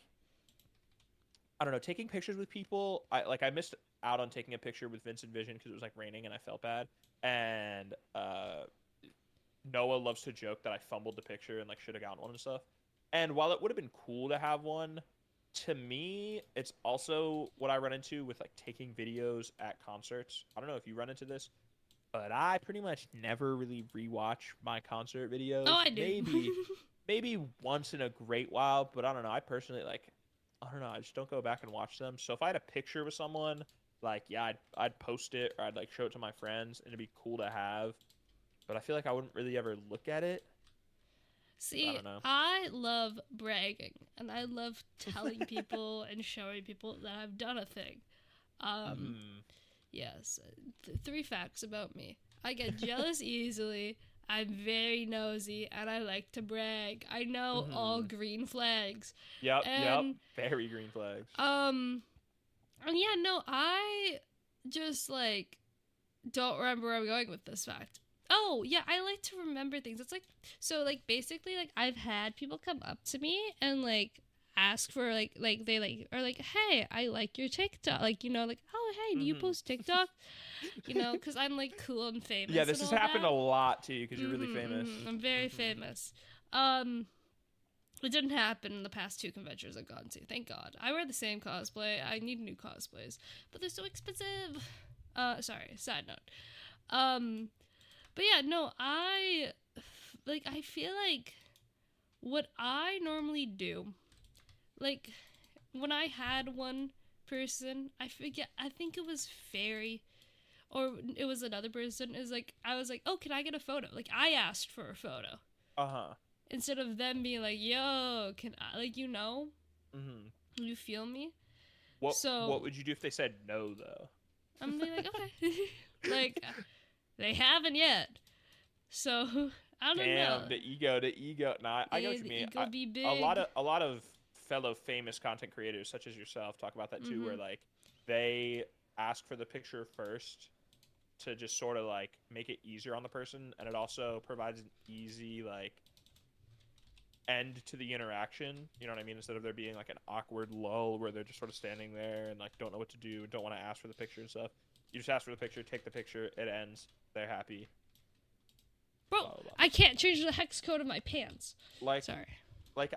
B: I don't know, taking pictures with people. I missed out on taking a picture with Vincent Vision because it was like raining and I felt bad. And Noah loves to joke that I fumbled the picture and like should have gotten one and stuff. And while it would have been cool to have one, to me, it's also what I run into with like taking videos at concerts. I don't know if you run into this, but I pretty much never really rewatch my concert
A: Oh,
B: videos.
A: I do.
B: Maybe once in a great while, but I don't know. I personally like I don't know, I just don't go back and watch them. So if I had a picture with someone, like yeah, I'd post it or I'd like show it to my friends and it'd be cool to have, but I feel like I wouldn't really ever look at it because I
A: See,
B: don't know.
A: I love bragging and I love telling people and showing people that I've done a thing. Um,
B: Hmm.
A: yes, three facts about me. I get jealous easily. I'm very nosy and I like to brag. I know all
B: Hmm.
A: green flags.
B: Yep.
A: And
B: Very green flags.
A: um and yeah, no, I just like don't remember where I'm going with this fact. Oh, yeah, I like to remember things. It's like so like basically like I've had people come up to me and like ask for like they like or like hey, I like your TikTok. Like, like, "Oh, hey, do you
B: Hmm.
A: post TikTok?" Cuz I'm like cool and
B: Yeah,
A: famous
B: this
A: and
B: has
A: all
B: happened
A: that.
B: a lot to you because you're really
A: Mhm.
B: famous.
A: I'm very
B: Hmm.
A: famous. Um it didn't happen in the past two conventions I've gone to. Thank God. I wear the same cosplay. I need new cosplays, but they're so expensive. Sorry. Side note. Um, but yeah, no, I feel like what I normally do, like when I had one person, I forget. I think it was Fairy, or it was another person. Is like I was like, oh, can I get a photo? Like I asked for a photo
B: Uh-huh.
A: instead of them being like, yo, can I? Like
B: Hmm.
A: you feel me?
B: What
A: So
B: would you do if they said no though?
A: I'm be like, okay, like they haven't yet. So I don't know.
B: Damn, the ego. Nah, I get
A: Yeah,
B: what you
A: the
B: mean.
A: ego be
B: A lot
A: big.
B: of fellow famous content creators, such as yourself, talk about that too, where
A: Mm-hmm.
B: like they ask for the picture first to just sort of like make it easier on the person, and it also provides an easy like end to the interaction. You know what I mean? Instead of there being like an awkward lull where they're just sort of standing there and like don't know what to do, don't want to ask for the picture and stuff. You just ask for the picture, take the picture, it ends, they're happy. Blah
A: Bro,
B: blah blah.
A: I can't change the hex code of my pants.
B: Like
A: Sorry.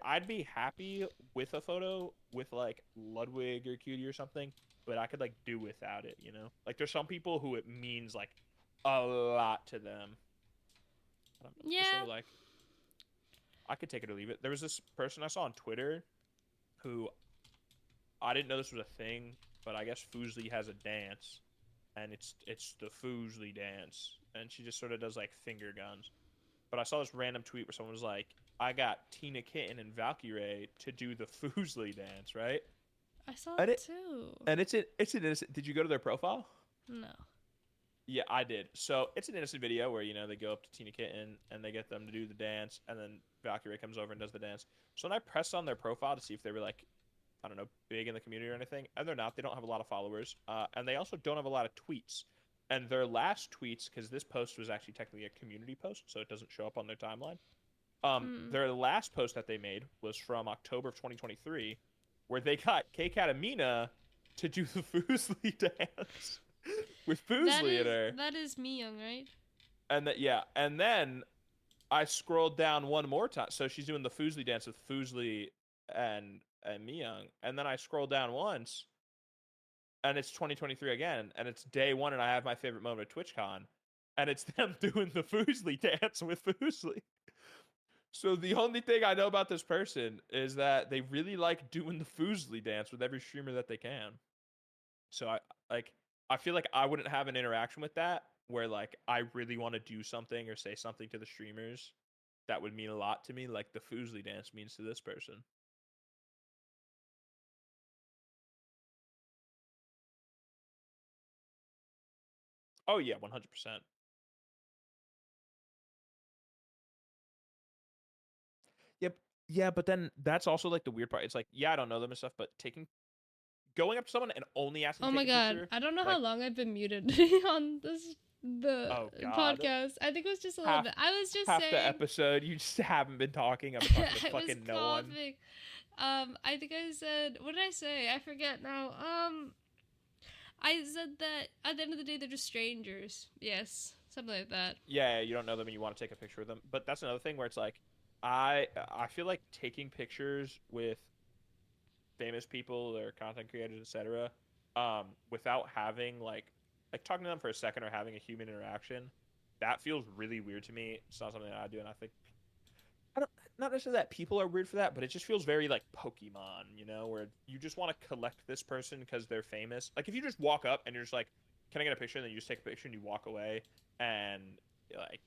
B: I'd be happy with a photo with like Ludwig or Cutie or something, but I could like do without it, you know? Like there's some people who it means like a lot to them. I don't know. Just sort
A: Yeah.
B: of like I could take it or leave it. There was this person I saw on Twitter who I didn't know this was a thing, but I guess Foosley has a dance and it's the Foosley dance and she just sort of does like finger guns. But I saw this random tweet where someone was like, "I got Tina Kitten and Valkyrie to do the Foosley dance, right?"
A: I saw
B: And
A: that
B: it
A: too.
B: and it's an innocent. Did you go to their profile?
A: No.
B: Yeah, I did. So it's an innocent video where they go up to Tina Kitten and they get them to do the dance, and then Valkyrie comes over and does the dance. So when I pressed on their profile to see if they were like, I don't know, big in the community or anything, and they're not. They don't have a lot of followers, and they also don't have a lot of tweets. And their last tweets, because this post was actually technically a community post, so it doesn't show up on their timeline.
A: Mm.
B: Their last post that they made was from October of 2023, where they got K Katamina to do the Foosley dance with
A: That
B: Foosley in
A: is
B: her.
A: that is me young, right?
B: And that yeah, and then I scrolled down one more time. So she's doing the Foozly dance with Foozly and Miyoung, and then I scroll down once, and it's 2023 again, and it's day one, and I have my favorite moment of TwitchCon, and it's them doing the Foozly dance with Foozly. So the only thing I know about this person is that they really like doing the Foozly dance with every streamer that they can. So I feel like I wouldn't have an interaction with that where like I really want to do something or say something to the streamers that would mean a lot to me, like the Foozly dance means to this person. Oh yeah, 100%. Yep. Yeah, but then that's also like the weird part. It's like, yeah, I don't know them and stuff, but going up to someone and only asking
A: Oh
B: to
A: my
B: take a
A: god,
B: picture,
A: I don't know how
B: like,
A: long I've been muted on the
B: oh god,
A: podcast. I think it was just a little
B: half
A: bit. I was just
B: half the
A: saying.
B: episode you just haven't been talking. I've been talking to
A: I was
B: fucking no one.
A: coughing. I think I said, what did I say? I forget now. I said that at the end of the day they're just strangers. Yes, something like that.
B: Yeah, you don't know them and you want to take a picture with them. But that's another thing where it's like, I feel like taking pictures with famous people or content creators, etc., without having like talking to them for a second or having a human interaction, that feels really weird to me. It's not something that I do, and I think I don't not necessarily that people are weird for that, but it just feels very like Pokemon, where you just want to collect this person because they're famous. Like if you just walk up and you're just like, "Can I get a picture?" and then you just take a picture and you walk away, and like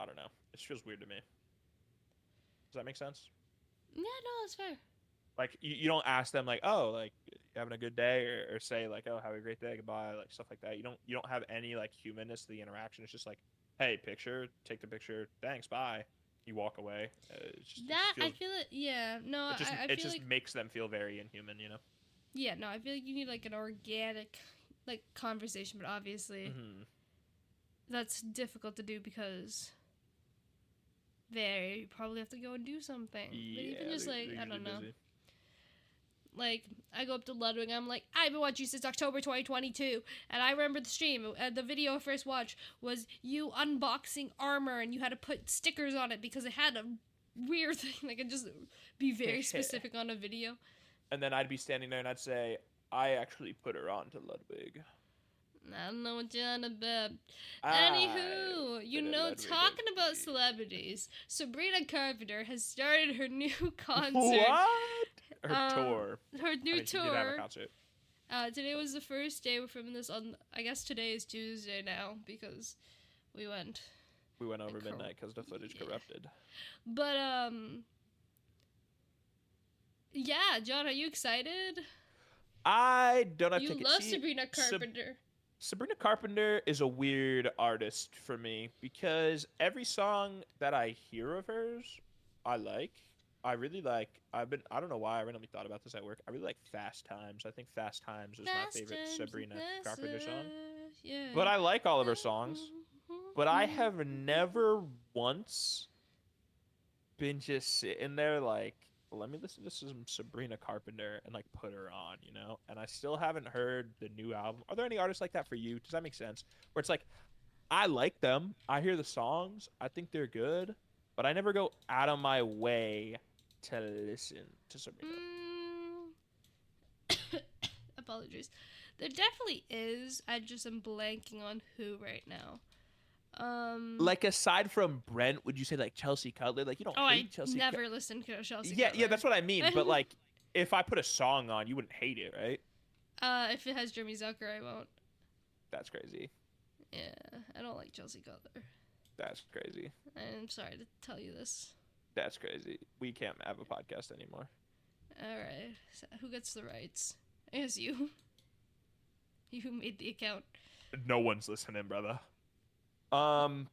B: I don't know, it just feels weird to me. Does that make sense?
A: Yeah, no, that's fair.
B: Like you don't ask them like, "Oh, like you having a good day," or say like, "Oh, have a great day, goodbye," like stuff like that. You don't have any like humanness to the interaction. It's just like, "Hey, picture, take the picture, thanks, bye." You walk away. It just
A: That I
B: feels
A: feel it. Yeah, no, I
B: it
A: feel
B: just
A: like
B: makes them feel very inhuman.
A: yeah, no, I feel like you need like an organic like conversation, but obviously
B: Mm-hmm.
A: that's difficult to do because they probably have to go and do something. But
B: Yeah,
A: even just
B: they're
A: like I
B: usually
A: don't know.
B: busy.
A: Like I go up to Ludwig, I'm like, I've been watching you since October 2022, and I remember the stream. The video I first watched was you unboxing armor, and you had to put stickers on it because it had a weird thing. Like it just be very specific on a video.
B: And then I'd be standing there and I'd say, "I actually put her on to Ludwig."
A: I don't know what you're on about.
B: I
A: Anywho,
B: put a Ludwig
A: talking
B: on
A: about
B: to
A: celebrities, Sabrina Carpenter has started her new concert.
B: What? Her tour.
A: Her new
B: She did have a
A: tour.
B: concert.
A: Today was the first day we're filming this on. I guess today is Tuesday now because we went.
B: We went over midnight because the footage corrupted.
A: But yeah, John, are you excited?
B: I don't have
A: You
B: tickets.
A: love Sabrina Carpenter.
B: Sabrina Carpenter is a weird artist for me because every song that I hear of hers, I like. I really like. I don't know why I randomly thought about this at work. I really like Fast Times. I think Fast Times is my favorite Sabrina Carpenter song.
A: Yeah.
B: But I like all of her songs. But I have never once been just sitting there like, let me listen to some Sabrina Carpenter and like put her on. And I still haven't heard the new album. Are there any artists like that for you? Does that make sense? Where it's like, I like them, I hear the songs, I think they're good, but I never go out of my way to listen to Sabrina.
A: Apologies. There definitely is. I just am blanking on who right now.
B: Like aside from Brent, would you say like Chelsea Cutler? Like you don't hate Chelsea?
A: I never listened to Chelsea.
B: Yeah,
A: Cutler.
B: yeah, that's what I mean. But like, if I put a song on, you wouldn't hate it, right?
A: If it has Jeremy Zucker, I won't.
B: That's crazy.
A: Yeah, I don't like Chelsea Cutler.
B: That's crazy.
A: I'm sorry to tell you this.
B: That's crazy. We can't have a podcast anymore.
A: All right, so who gets the rights? I guess you. You made the account.
B: No one's listening, brother.
A: What?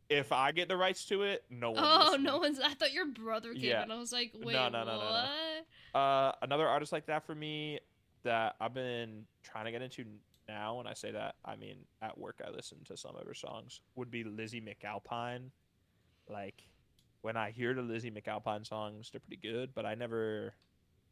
B: If I get the rights to it, no one.
A: Oh, no one's. I thought your brother came, and I was like, wait,
B: no.
A: what?
B: Another artist like that for me that I've been trying to get into now, and I say that I mean at work I listen to some of her songs, would be Lizzie McAlpine. Like when I hear the Lizzie McAlpine songs, they're pretty good, but I never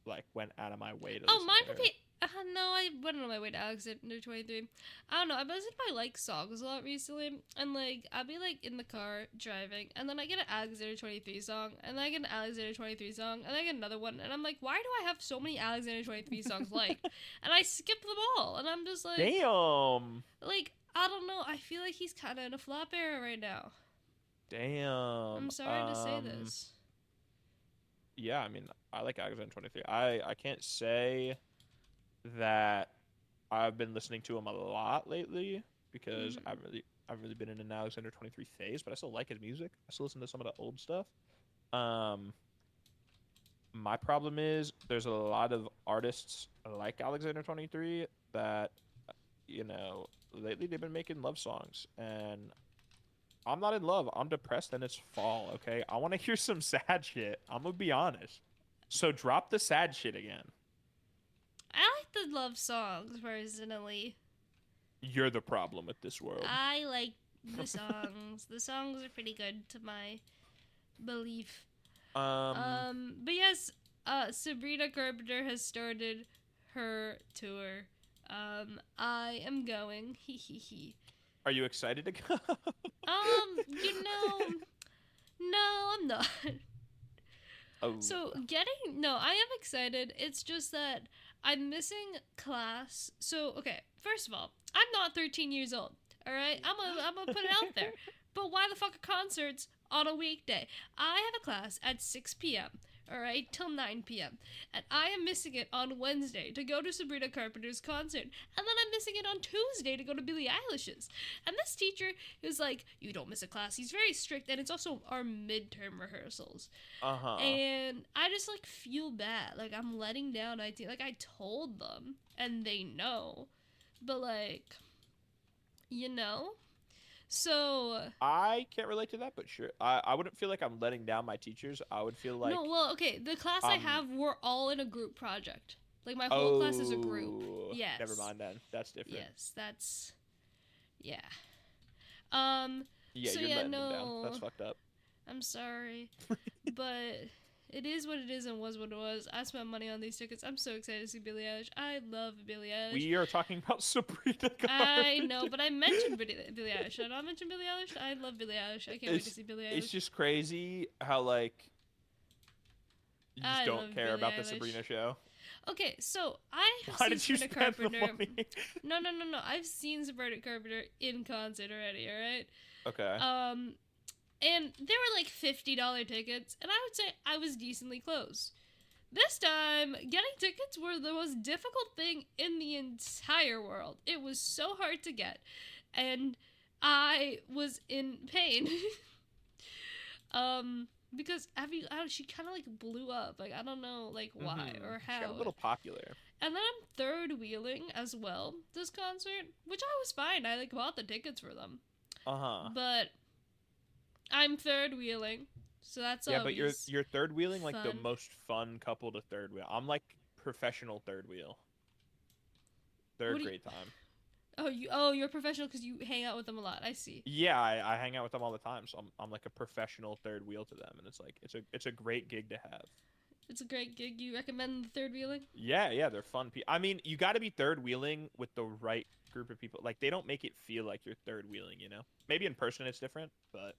B: like went out of my way to.
A: Oh, mine would be. No, I went on my way to Alexander 23. I don't know. I've been listening to my like songs a lot recently, and like I'll be like in the car driving, and then I get an Alexander 23 song, and then I get an Alexander 23 song, and then I get another one, and I'm like, why do I have so many Alexander 23 songs liked? And I skip them all, and I'm just like,
B: damn.
A: Like I don't know. I feel like he's kind of in a flop era right now.
B: Damn.
A: I'm sorry to say this.
B: Yeah, I mean, I like Alexander 23. I can't say that I've been listening to him a lot lately because I've really been in an Alexander 23 phase, but I still like his music. I still listen to some of the old stuff. My problem is there's a lot of artists like Alexander 23 that lately they've been making love songs, and I'm not in love. I'm depressed and it's fall, okay? I want to hear some sad shit. I'm gonna be honest. So drop the sad shit again.
A: I like the love songs personally.
B: You're the problem with this world.
A: I like the songs. The songs are pretty good to my belief. But yes, Sabrina Carpenter has started her tour. I am going. Hee hee hee.
B: Are you excited to go?
A: No, I'm not.
B: Oh.
A: So I am excited. It's just that I'm missing class. So, okay, first of all, I'm not 13 years old, all right? I'm gonna put it out there. But why the fuck are concerts on a weekday? I have a class at 6 p.m., all right, till 9 p.m., and I am missing it on Wednesday to go to Sabrina Carpenter's concert, and then I'm missing it on Tuesday to go to Billie Eilish's. And this teacher is like, you don't miss a class. He's very strict, and it's also our midterm rehearsals.
B: Uh-huh.
A: And I just, like, feel bad. Like, I'm letting down IT. Like, I told them, and they know. But, like, So
B: I can't relate to that, but sure. I wouldn't feel like I'm letting down my teachers. I would feel like
A: no. Well, okay. The class I have, we're all in a group project. Like my whole class is a group. Yes.
B: Never mind then. That's different.
A: Yes, that's. Yeah.
B: Yeah,
A: so
B: you're
A: yeah,
B: letting
A: no.
B: them down. That's fucked up.
A: I'm sorry, but it is what it is and was what it was. I spent money on these tickets. I'm so excited to see Billie Eilish. I love Billie Eilish.
B: We are talking about Sabrina Carpenter.
A: I know, but I mentioned Billie Eilish. Did I not mention Billie Eilish? I love Billie Eilish. I can't wait to see Billie Eilish.
B: It's just crazy how, like, you just don't care about the Sabrina show.
A: Okay, so I have
B: Why
A: seen
B: did you
A: Sabrina
B: spend
A: Carpenter.
B: the money?
A: No. I've seen Sabrina Carpenter in concert already, alright?
B: Okay.
A: And they were like $50 tickets, and I would say I was decently close. This time, getting tickets were the most difficult thing in the entire world. It was so hard to get, and I was in pain. Because she kind of like blew up. Like, I don't know, like, why or how.
B: She got a little popular.
A: And then I'm third wheeling as well this concert, which I was fine. I like bought the tickets for them. But I'm third wheeling, so that's
B: yeah. But you're third wheeling like the
A: fun.
B: most fun couple to third wheel. I'm like professional third wheel. Third grade time.
A: You're professional because you hang out with them a lot. I see.
B: Yeah, I hang out with them all the time, so I'm like a professional third wheel to them, and it's like it's a great gig to have.
A: It's a great gig. You recommend the third wheeling?
B: Yeah, they're fun. I mean, you got to be third wheeling with the right group of people. Like, they don't make it feel like you're third wheeling, you know? Maybe in person it's different, but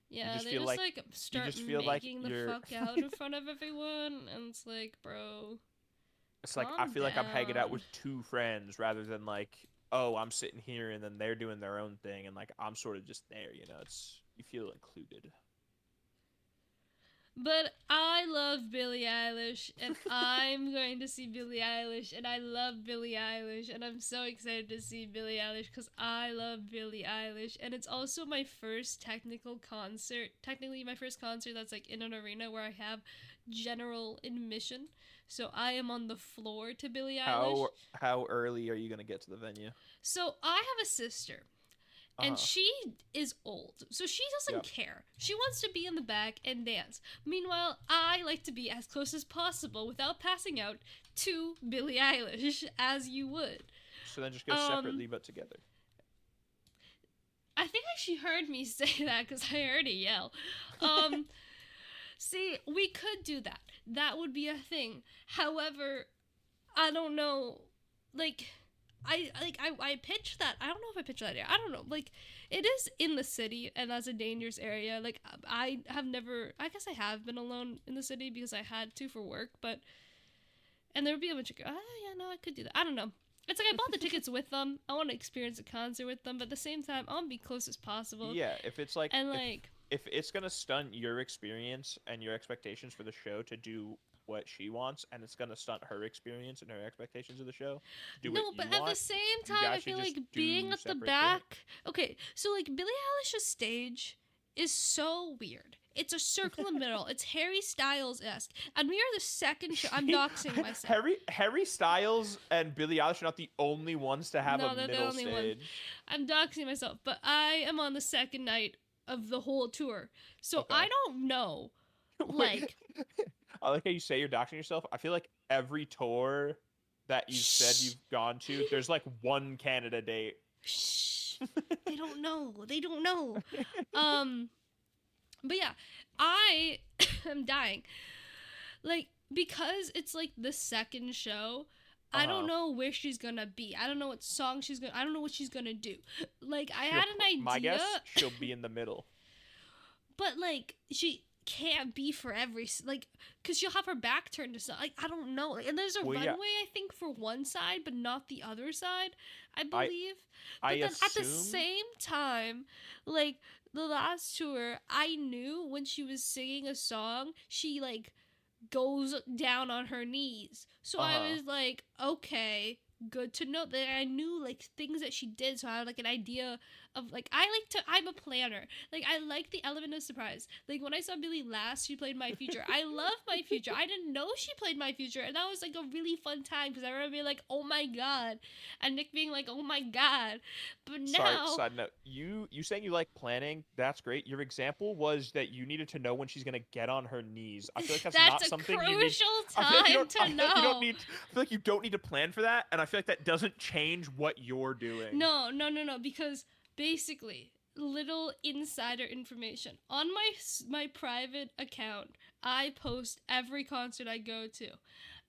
A: yeah,
B: just
A: they
B: feel
A: just
B: like
A: start making the fuck out in front of everyone, and it's like, bro.
B: It's like I feel like I'm hanging out with two friends rather than like, oh, I'm sitting here and then they're doing their own thing, and like I'm sort of just there, you know? You feel included.
A: But I love Billie Eilish, and I'm going to see Billie Eilish, and I love Billie Eilish, and I'm so excited to see Billie Eilish because I love Billie Eilish, and it's also my first technically my first concert that's like in an arena where I have general admission, so I am on the floor to Billie Eilish.
B: How early are you going to get to the venue?
A: So I have a sister. And she is old, so she doesn't care. She wants to be in the back and dance. Meanwhile, I like to be as close as possible without passing out to Billie Eilish, as you would.
B: So then just go separately but together.
A: I think she heard me say that because I heard it yell. See, we could do that. That would be a thing. However, I don't know, like, I pitched that. I don't know if I pitched that area. I don't know. Like, it is in the city, and that's a dangerous area. Like, I have never. I guess I have been alone in the city because I had to for work, but. And there would be a bunch of girls. Oh, yeah, no, I could do that. I don't know. It's like I bought the tickets with them. I want to experience a concert with them, but at the same time, I want to be close as possible.
B: Yeah, if it's like,
A: and like,
B: if it's gonna stunt your experience and your expectations for the show to do what she wants, and it's gonna stunt her experience and her expectations of the show to do what you want.
A: No, but at the same time, I feel like being at the back. Okay, so like Billie Eilish's stage is so weird. It's a circle in the middle. It's Harry Styles-esque. And we are the second show. I'm doxing myself.
B: Harry Styles and Billie Eilish are not the only ones to have a middle stage. One.
A: I'm doxing myself. But I am on the second night of the whole tour. So okay. I don't know. Like...
B: I like how you say you're doxing yourself. I feel like every tour that you've said you've gone to, there's like one Canada date.
A: Shh. They don't know. But yeah, I am dying. Like, because it's like the second show, I don't know where she's gonna be. I don't know what song I don't know what she's gonna do. Like, I had an idea.
B: My guess, she'll be in the middle.
A: But, like, she can't be for like, because she'll have her back turned to something. Like, I don't know. And there's a runway, I think, for one side, but not the other side, I believe. But then at the same time, like, the last tour, I knew when she was singing a song, she, like, goes down on her knees. So I was like, okay, good to know that I knew, like, things that she did. So I had, like, an idea of, like, I'm a planner. Like, I like the element of surprise. Like, when I saw Billie last, she played My Future. I love My Future. I didn't know she played My Future. And that was, like, a really fun time because I remember being like, oh my God. And Nick being like, oh my God. But now...
B: Sorry, side note. You saying you like planning, that's great. Your example was that you needed to know when she's going to get on her knees. I feel like that's not something you need.
A: That's a crucial time to know.
B: I feel like you don't need to plan for that. And I feel like that doesn't change what you're doing.
A: No, because... Basically, little insider information. On my private account, I post every concert I go to.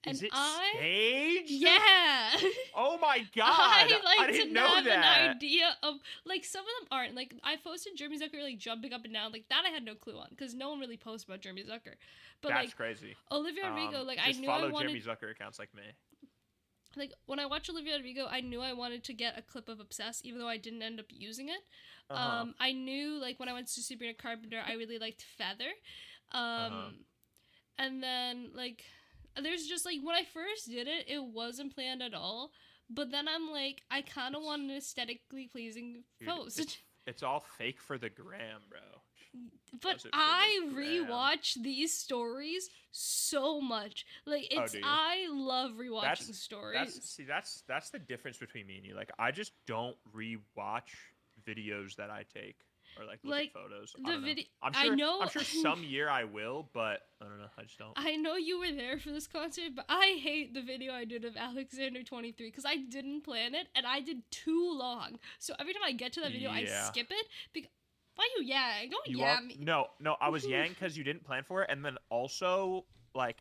A: And
B: is it staged?
A: Yeah.
B: Oh my God. I didn't know that.
A: An idea of, like, some of them aren't. Like, I posted Jeremy Zucker, like, jumping up and down. Like, that I had no clue on, because no one really posts about Jeremy Zucker. But,
B: that's
A: like,
B: crazy.
A: Olivia Rodrigo, like, I knew I wanted...
B: follow Jeremy Zucker accounts like me.
A: Like, when I watched Olivia Rodrigo, I knew I wanted to get a clip of Obsessed, even though I didn't end up using it. I knew, like, when I went to Sabrina Carpenter, I really liked Feather. And then, like, there's just, like, when I first did it, it wasn't planned at all. But then I'm like, I kind of want an aesthetically pleasing post.
B: It's all fake for the gram, bro.
A: But I rewatch these stories so much. Like, it's I love rewatching stories.
B: That's the difference between me and you. Like, I just don't rewatch videos that I take or like look at photos. I'm sure some year I will, but I don't know. I just don't.
A: I know you were there for this concert, but I hate the video I did of Alexander 23 because I didn't plan it and I did too long. So every time I get to that video, I skip it because. Why you yang? Don't yang me.
B: No, I was yang because you didn't plan for it, and then also, like,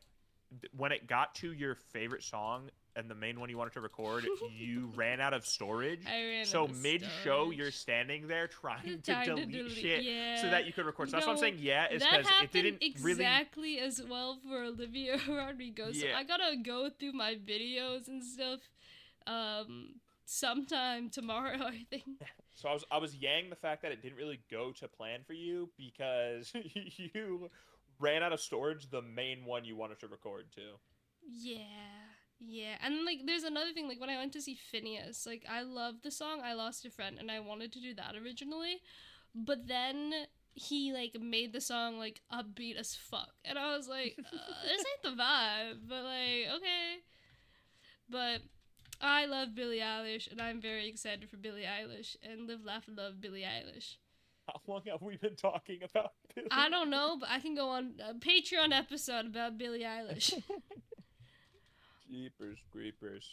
B: when it got to your favorite song and the main one you wanted to record, you ran out of storage. So mid-show, you're standing there trying to delete shit so that you could record. So that's what I'm saying. Is because it didn't
A: exactly as well for Olivia Rodrigo. So I gotta go through my videos and stuff. Sometime tomorrow, I think.
B: So I was yang the fact that it didn't really go to plan for you because you ran out of storage the main one you wanted to record too.
A: Yeah. And, like, there's another thing, like, when I went to see Phineas, like, I loved the song I Lost a Friend, and I wanted to do that originally, but then he, like, made the song, like, upbeat as fuck, and I was like, this ain't the vibe, but, like, okay. But I love Billie Eilish, and I'm very excited for Billie Eilish, and Live, Laugh, Love Billie Eilish.
B: How long have we been talking about Billie
A: I don't know, but I can go on a Patreon episode about Billie Eilish.
B: Jeepers creepers.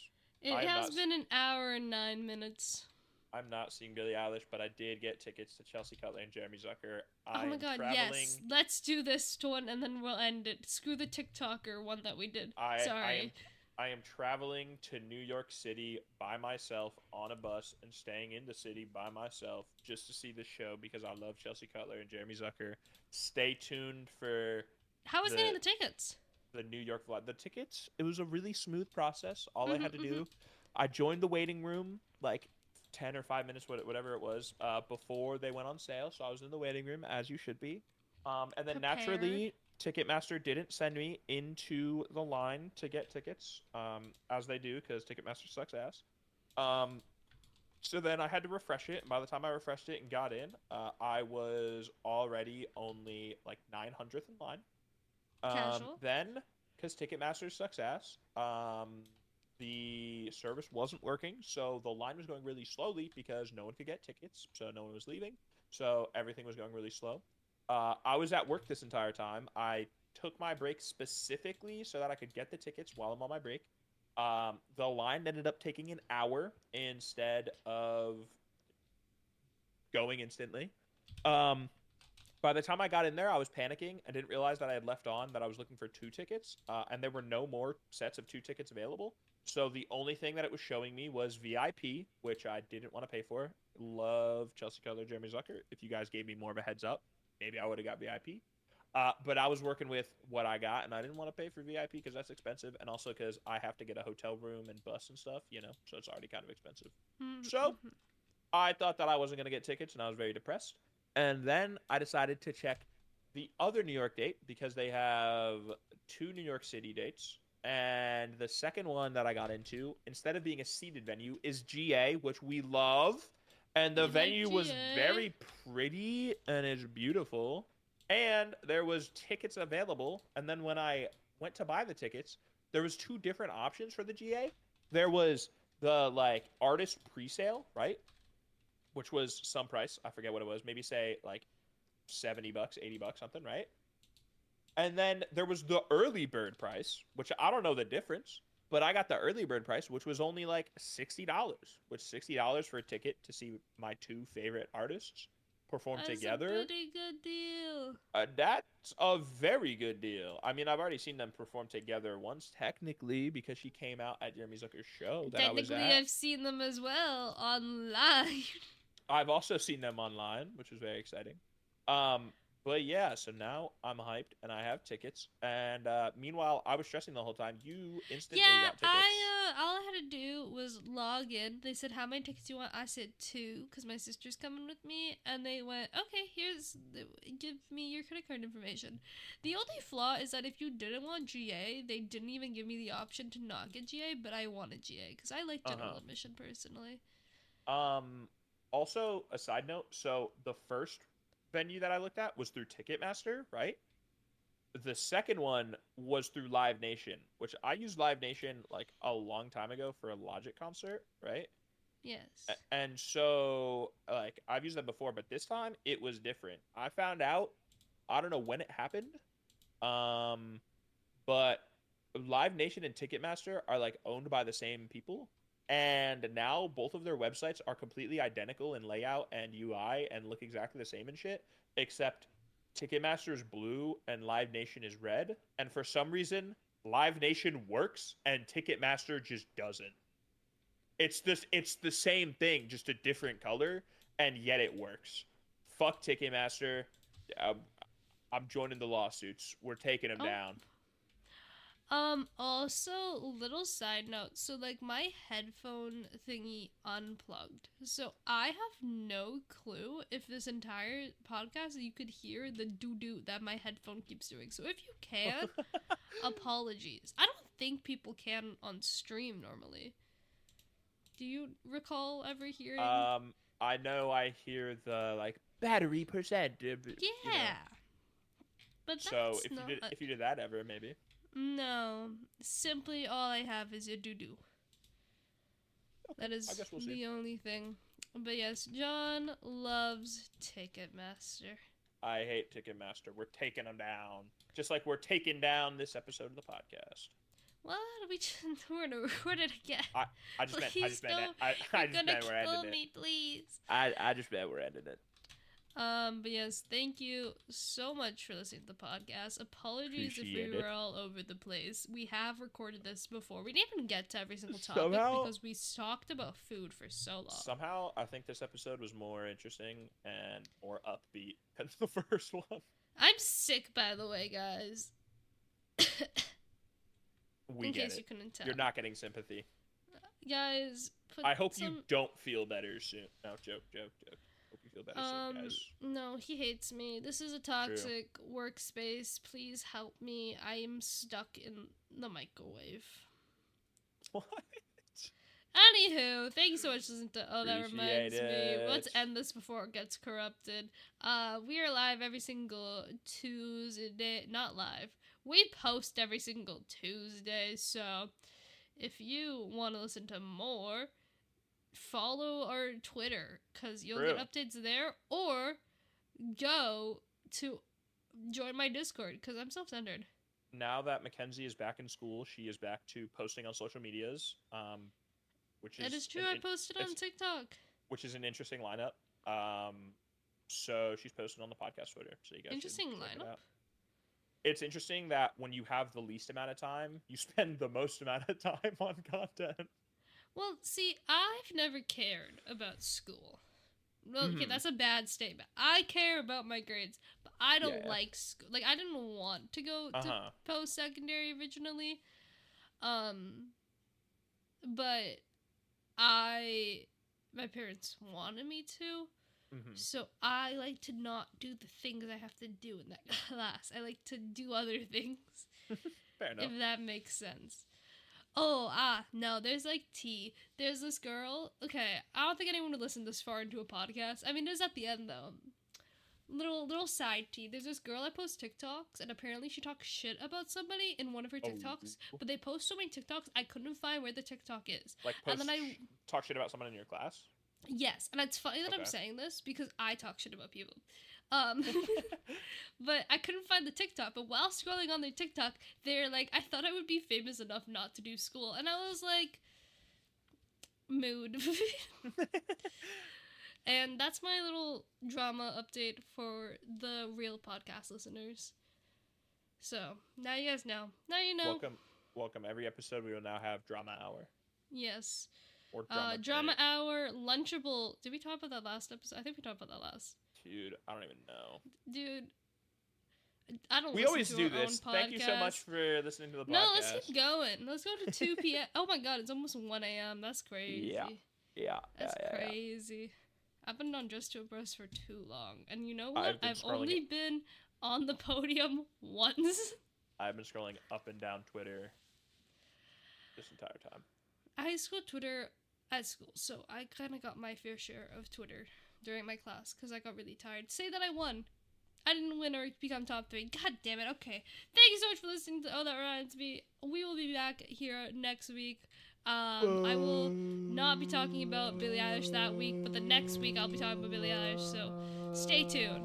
A: It has been an hour and 9 minutes.
B: I'm not seeing Billie Eilish, but I did get tickets to Chelsea Cutler and Jeremy Zucker.
A: Oh my God, yes. Let's do this one, and then we'll end it. Screw the TikToker one that we did. Sorry.
B: I am traveling to New York City by myself on a bus and staying in the city by myself just to see the show because I love Chelsea Cutler and Jeremy Zucker. Stay tuned for
A: How was getting
B: the
A: the tickets?
B: the New York vlog. The tickets, it was a really smooth process. All I
A: Mm-hmm,
B: had to
A: mm-hmm.
B: do, I joined the waiting room like 10 or 5 minutes, whatever it was, before they went on sale. So I was in the waiting room as you should be. And then
A: Prepared.
B: naturally, Ticketmaster didn't send me into the line to get tickets, as they do, because Ticketmaster sucks ass. Um, so then I had to refresh it. And by the time I refreshed it and got in, I was already only like 900th in line.
A: Casual.
B: Then, because Ticketmaster sucks ass, the service wasn't working, so the line was going really slowly because no one could get tickets, so no one was leaving, so everything was going really slow. I was at work this entire time. I took my break specifically so that I could get the tickets while I'm on my break. The line ended up taking an hour instead of going instantly. Um, by the time I got in there, I was panicking and didn't realize that I had left on that I was looking for two tickets, and there were no more sets of two tickets available. So the only thing that it was showing me was VIP, which I didn't want to pay for. Love Chelsea Cutler, Jeremy Zucker. If you guys gave me more of a heads up, maybe I would have got VIP. But I was working with what I got, and I didn't want to pay for VIP because that's expensive, and also because I have to get a hotel room and bus and stuff, so it's already kind of expensive. So
A: Mm-hmm.
B: I thought that I wasn't going to get tickets and I was very depressed. And then I decided to check the other New York date because they have two New York City dates. And the second one that I got into, instead of being a seated venue, is GA, which we love. And the
A: We like
B: venue was
A: GA.
B: very pretty and is beautiful. And there was tickets available. And then when I went to buy the tickets, there was two different options for the GA. There was the like artist pre-sale, right? Which was some price. I forget what it was. Maybe say like 70 bucks, 80 bucks, something, right? And then there was the early bird price, which I don't know the difference, but I got the early bird price, which was only like $60, which $60 for a ticket to see my two favorite artists perform
A: That's a
B: together.
A: pretty good deal.
B: That's a very good deal. I mean, I've already seen them perform together once, technically, because she came out at Jeremy Zucker's show that I was
A: Technically,
B: at.
A: I've seen them as well online.
B: I've also seen them online, which was very exciting. Um, but yeah, so now I'm hyped and I have tickets. And meanwhile, I was stressing the whole time. You instantly
A: Yeah,
B: got tickets.
A: all I had to do was log in. They said, "How many tickets do you want?" I said two because my sister's coming with me, and they went, "Okay, give me your credit card information." The only flaw is that if you didn't want GA, they didn't even give me the option to not get GA, but I wanted GA because I like general
B: Uh
A: admission personally.
B: huh. Also, a side note. So the first venue that I looked at was through Ticketmaster, right? The second one was through Live Nation, which I used Live Nation like a long time ago for a Logic concert, right?
A: Yes.
B: And so like I've used them before, but this time it was different. I found out, I don't know when it happened, um, but Live Nation and Ticketmaster are like owned by the same people, and now both of their websites are completely identical in layout and UI and look exactly the same and shit, except Ticketmaster is blue and Live Nation is red, and for some reason Live Nation works and Ticketmaster just doesn't. It's the same thing, just a different color, and yet it works. Fuck Ticketmaster. Um, I'm joining the lawsuits. We're taking them
A: Oh,
B: down.
A: also, little side note. So, like, my headphone thingy unplugged. So, I have no clue if this entire podcast you could hear the doo doo that my headphone keeps doing. So, if you can, apologies. I don't think people can on stream normally. Do you recall ever hearing?
B: um, I know I hear the like battery percent,
A: Yeah, but
B: So
A: that's not.
B: if you did that ever, maybe.
A: No, simply all I have is a doo doo.
B: Okay,
A: That
B: I
A: is
B: guess we'll see.
A: the only thing. But yes, John loves Ticketmaster.
B: I hate Ticketmaster. We're taking them down, just like we're taking down this episode of the podcast.
A: What? We just record it again.
B: I I
A: Please
B: just meant
A: don't.
B: I
A: You're
B: just
A: gonna
B: meant we're ending
A: kill
B: it.
A: me, please.
B: I just meant we're ending it.
A: But yes, thank you so much for listening to the podcast. Apologies
B: Appreciate
A: if we
B: it.
A: were all over the place. We have recorded this before. We didn't even get to every single topic because we talked about food for so long.
B: Somehow, I think this episode was more interesting and more upbeat than the first one.
A: I'm sick, by the way, guys.
B: In case
A: you couldn't tell.
B: You're not getting sympathy.
A: Guys,
B: I hope you don't feel better soon. No, joke. Hope you feel better soon, guys.
A: No, he hates me. This is a toxic workspace. Please help me. I am stuck in the microwave.
B: What?
A: Anywho, thank you so much for listening to That Reminds Me. Let's end this before it gets corrupted. We are live every single Tuesday. Not live. We post every single Tuesday, so if you want to listen to more, follow our Twitter, because you'll get updates there, or go to join my Discord, because I'm self-centered.
B: Now that Mckenzie is back in school, she is back to posting on social medias, which is...
A: That is true, I posted on TikTok.
B: Which is an interesting lineup. So she's posted on the podcast Twitter, so you guys
A: interesting
B: should check
A: lineup?
B: it out. It's interesting that when you have the least amount of time, you spend the most amount of time on content.
A: Well, see, I've never cared about school. Well, okay, that's a bad statement. I care about my grades, but I don't like school. Like, I didn't want to go to post-secondary originally. But my parents wanted me to. So I like to not do the things I have to do in that class. I like to do other things.
B: Fair enough.
A: If that makes sense. No, there's like tea. There's this girl. Okay, I don't think anyone would listen this far into a podcast. I mean, it was at the end though. Little side tea. There's this girl that posts TikToks, and apparently she talks shit about somebody in one of her TikToks. But they post so many TikToks, I couldn't find where the TikTok is.
B: Like, and then I talk shit about someone in your class?
A: Yes, and it's funny that I'm saying this because I talk shit about people. But I couldn't find the TikTok. But while scrolling on their TikTok, they're like, I thought I would be famous enough not to do school. And I was like, mood. And that's my little drama update for the real podcast listeners. So, now you guys know. Now you know.
B: Welcome. Every episode we will now have Drama Hour.
A: Yes.
B: Or
A: Drama Hour, Lunchable. Did we talk about that last episode? I think we talked about that last.
B: Dude, I don't even know.
A: Dude, I don't.
B: We always do this. Thank you so much for listening to the podcast.
A: No, let's keep going. Let's go to 2 p.m. Oh my god, it's almost 1 a.m. That's crazy.
B: Yeah.
A: That's crazy. I've been on Just to Impress for too long, and you know what? I've only been on the podium once.
B: I've been scrolling up and down Twitter this entire time.
A: I scrolled Twitter at school, so I kind of got my fair share of Twitter during my class because I got really tired. Say that I won. I didn't win or become top 3. God damn it. Okay. Thank you so much for listening to That Reminds Me. We will be back here next week. I will not be talking about Billie Eilish that week, but the next week I'll be talking about Billie Eilish, so stay tuned.